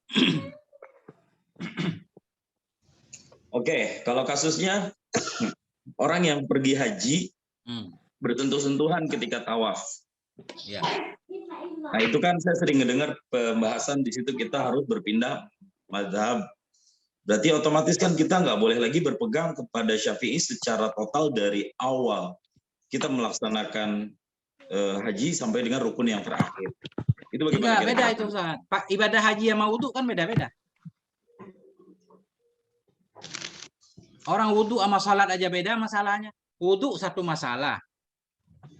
Oke, kalau kasusnya orang yang pergi haji bersentuh-sentuhan ketika tawaf. Ya. Nah, itu kan saya sering mendengar pembahasan di situ kita harus berpindah mazhab. Berarti otomatis kan kita nggak boleh lagi berpegang kepada Syafi'i secara total dari awal kita melaksanakan haji sampai dengan rukun yang terakhir. Itu bagaimana? Beda itu Ustaz. Pak, ibadah haji sama wudhu kan beda-beda. Orang wudhu sama salat aja beda masalahnya. Wudhu satu masalah.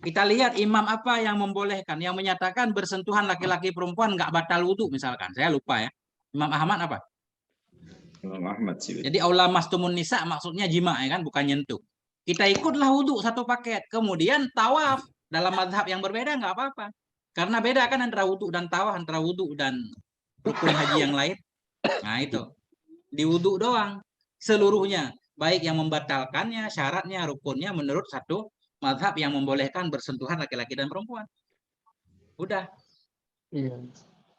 Kita lihat imam apa yang membolehkan, yang menyatakan bersentuhan laki-laki perempuan nggak batal wudhu misalkan. Saya lupa ya. Imam Ahmad apa? Imam Ahmad sih. Jadi aula mastumun nisa maksudnya jima ya kan, bukan nyentuh. Kita ikutlah wudhu satu paket. Kemudian tawaf dalam mazhab yang berbeda nggak apa-apa. Karena beda kan antara wudhu dan tawaf, antara wudhu dan rukun haji yang lain. Nah itu. Di wudhu doang. Seluruhnya. Baik yang membatalkannya, syaratnya, rukunnya menurut satu mazhab yang membolehkan bersentuhan laki-laki dan perempuan. Udah. Iya.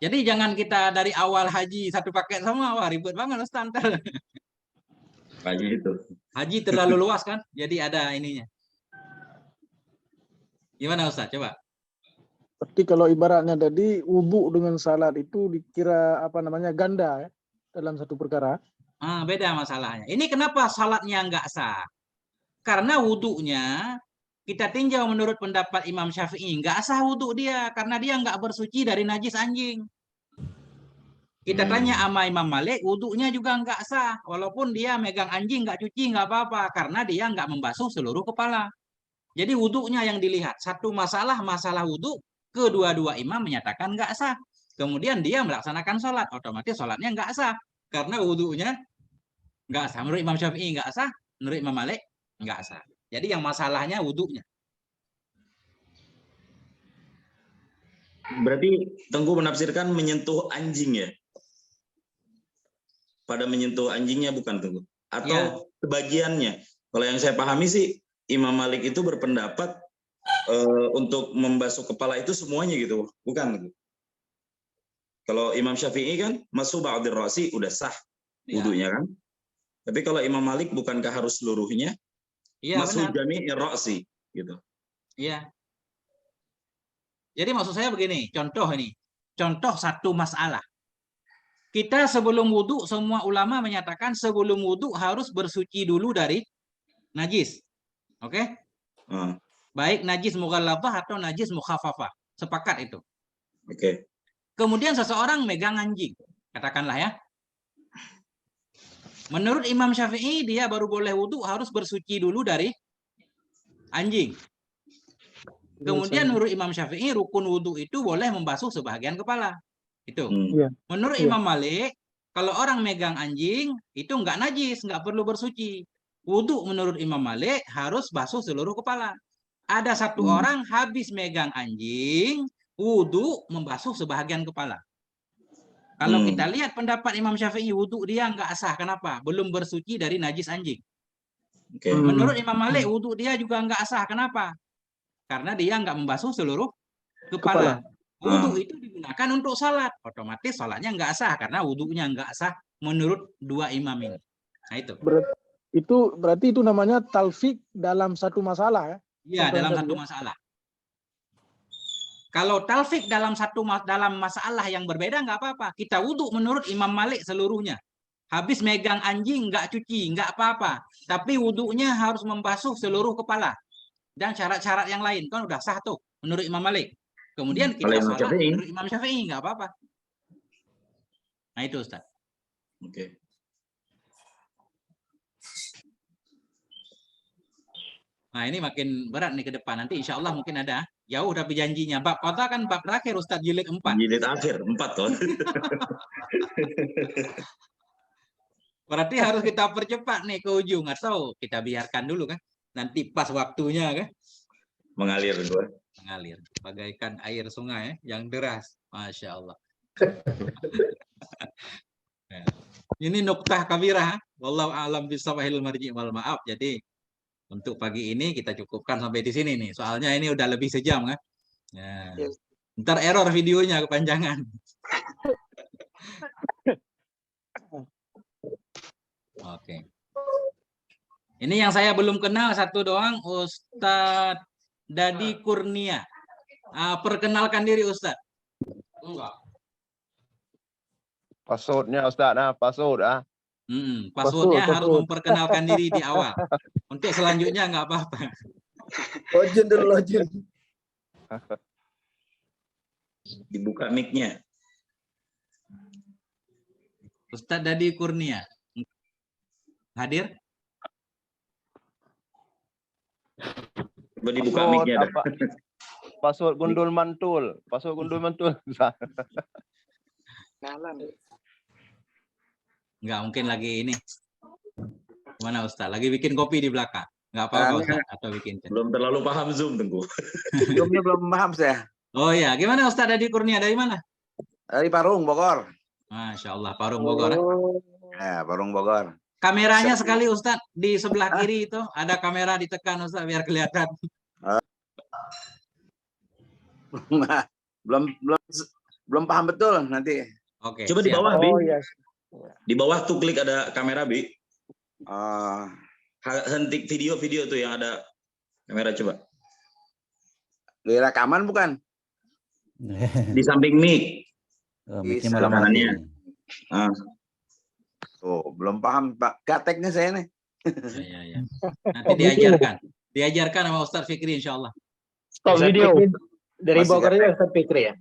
Jadi jangan kita dari awal haji satu paket semua. Wah ribet banget Ustaz. Haji itu. Haji terlalu luas kan. Jadi ada ininya. Gimana Ustaz? Coba. Berarti kalau ibaratnya tadi wudhu dengan salat itu dikira apa namanya ganda ya dalam satu perkara. Beda masalahnya. Ini kenapa salatnya nggak sah? Karena wudhunya kita tinjau menurut pendapat Imam Syafi'i nggak sah wudhu dia karena dia nggak bersuci dari najis anjing. Kita tanya sama Imam Malik, wudhunya juga nggak sah walaupun dia megang anjing nggak cuci nggak apa-apa karena dia nggak membasuh seluruh kepala. Jadi wudhunya yang dilihat. Satu masalah wudhu. Kedua-dua imam menyatakan nggak sah. Kemudian dia melaksanakan sholat. Otomatis sholatnya nggak sah. Karena wudhunya nggak sah. Menurut Imam Syafi'i nggak sah. Menurut Imam Malik nggak sah. Jadi yang masalahnya wudhunya. Berarti Tengku menafsirkan menyentuh anjing ya? Pada menyentuh anjingnya bukan Tengku? Atau ya, sebagiannya? Kalau yang saya pahami sih Imam Malik itu berpendapat untuk membasuh kepala itu semuanya gitu, bukan? Kalau Imam Syafi'i kan masuk ba'dir ra'si udah sah wudunya kan. Tapi kalau Imam Malik bukankah harus seluruhnya? Iya, masuk jami'ir ra'si gitu. Iya. Jadi maksud saya begini, contoh ini. Contoh satu masalah. Kita sebelum wudu semua ulama menyatakan sebelum wudu harus bersuci dulu dari najis. Oke? Baik najis mughalladzah atau najis mukhaffafah. Sepakat itu. Oke. Kemudian seseorang megang anjing. Katakanlah ya. Menurut Imam Syafi'i dia baru boleh wudu harus bersuci dulu dari anjing. Kemudian menurut Imam Syafi'i rukun wudhu itu boleh membasuh sebahagian kepala. Itu. Menurut Imam Malik, kalau orang megang anjing itu nggak najis, nggak perlu bersuci. Wudhu menurut Imam Malik harus basuh seluruh kepala. Ada satu orang habis megang anjing, wudhu membasuh sebahagian kepala. Kalau kita lihat pendapat Imam Syafi'i, wudhu dia nggak sah. Kenapa? Belum bersuci dari najis anjing. Menurut Imam Malik, wudhu dia juga nggak sah. Kenapa? Karena dia nggak membasuh seluruh kepala. Wudhu itu digunakan untuk salat. Otomatis salatnya nggak sah karena wudhunya nggak sah menurut dua imam ini. Nah itu. Berarti itu namanya talfik dalam satu masalah ya? Iya, dalam satu masalah. Kalau talfik dalam masalah yang berbeda nggak apa-apa. Kita wudhu menurut Imam Malik seluruhnya. Habis megang anjing nggak cuci, nggak apa-apa. Tapi wudhunya harus membasuh seluruh kepala. Dan syarat-syarat yang lain kan udah sah tuh menurut Imam Malik. Kemudian kita sholat menurut Imam Syafi'i nggak apa-apa. Nah itu Ustaz. Oke. Nah ini makin berat nih ke depan. Nanti insya Allah mungkin ada jauh tapi janjinya. Bab kota kan bab terakhir Ustaz, jilid 4. Jilid akhir 4 toh. Berarti harus kita percepat nih ke ujung atau kita biarkan dulu kan? Nanti pas waktunya kan? Mengalir gua. Mengalir bagaikan air sungai yang deras. Masya Allah. Nah, ini nuktah kabirah. Wallahu a'lam bishawahil marji' wal ma'ab. Jadi untuk pagi ini kita cukupkan sampai di sini nih. Soalnya ini udah lebih sejam kan. Nah, ntar error videonya kepanjangan. Oke. Ini yang saya belum kenal satu doang, Ustadz Dadi Kurnia. Perkenalkan diri Ustadz. Enggak. Passwordnya Ustadz, password Passwordnya harus memperkenalkan diri di awal. Untuk selanjutnya nggak apa-apa. Login dulu, login. Dibuka mic-nya. Ustadz Dadi Kurnia. Hadir? Coba dibuka mic-nya. Password gundul mantul. Password gundul mantul. Nggak mungkin lagi ini. Mana Ustaz? Lagi bikin kopi di belakang. Nggak apa-apa Ustaz? Atau bikin. Belum terlalu paham Zoom, Tengku. Belum paham saya. Oh iya, gimana Ustaz Dadi Kurnia? Dari mana? Dari Parung, Bogor. Masya Allah, Parung Bogor. Ya, Parung Bogor. Kameranya sekali Ustaz, di sebelah kiri itu ada kamera, ditekan Ustaz biar kelihatan. Belum paham betul nanti. Oke. Coba di bawah, Bi. Yes. Di bawah tuh klik ada kamera, Bi. Henti video tuh yang ada kamera, coba. Di rekaman bukan? Di samping mic. Mic-nya malah mati. Tuh, belum paham Pak. Gateknya saya nih. Ya. Nanti diajarkan. Diajarkan sama Ustaz Fikri insya Allah. Stop video. Dari Bogornya Ustaz Fikri ya?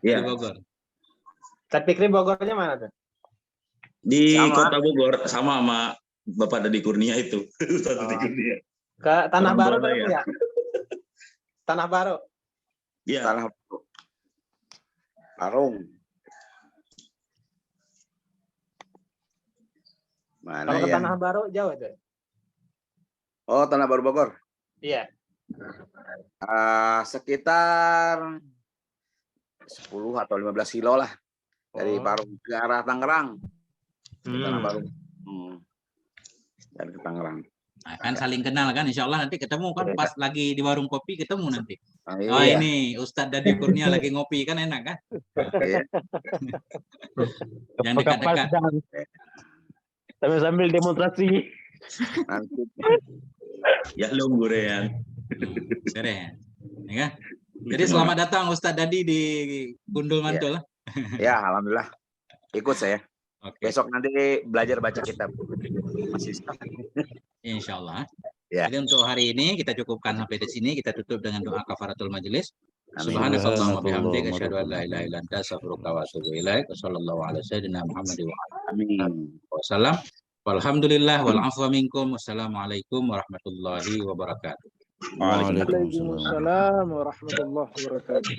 Iya. Di Bogor. Ustaz Fikri Bogornya mana tuh? Di Kota Bogor sama Bapak Dadi Kurnia itu. Ustaz Dadi Kurnia. Ke Tanah Baru ya? Tanah Baru. Iya. Tanah Baru. Parung. Mana Kalau ke ya? Tanah Baru jauh tuh. Oh, Tanah Baru Bogor. Iya. Sekitar 10 atau 15 kilo lah dari Parung ke arah Tangerang. Tanah Baru. Dari ke Tangerang. Nah, kan saling kenal kan, insya Allah nanti ketemu kan pas lagi di warung kopi ketemu nanti. Iya. Oh ini Ustadz Dadi Kurnia lagi ngopi kan enak kan? Iya. Yang dekat-dekat. Sambil demonstrasi. Nanti. Ya lo gurean. Keren. Ya kan? Jadi selamat datang Ustadz Dadi di Gundul Mantul. Ya, alhamdulillah. Ikut saya. Oke. Besok nanti belajar baca kitab. Masih. Insya Allah. Ya. Jadi untuk hari ini kita cukupkan sampai di sini. Kita tutup dengan doa kafaratul majelis. Amin. Subhanakallahumma bihamdika asyhadu an la ilaha illa anta astaghfiruka wa atubu ilaik. Wassallallahu ala sayyidina Muhammad wa alihi wasallam. Walhamdulillah wal afwa minkum. Wassalamualaikum warahmatullahi wabarakatuh. Waalaikumsalam. Waalaikumsalam warahmatullahi wabarakatuh.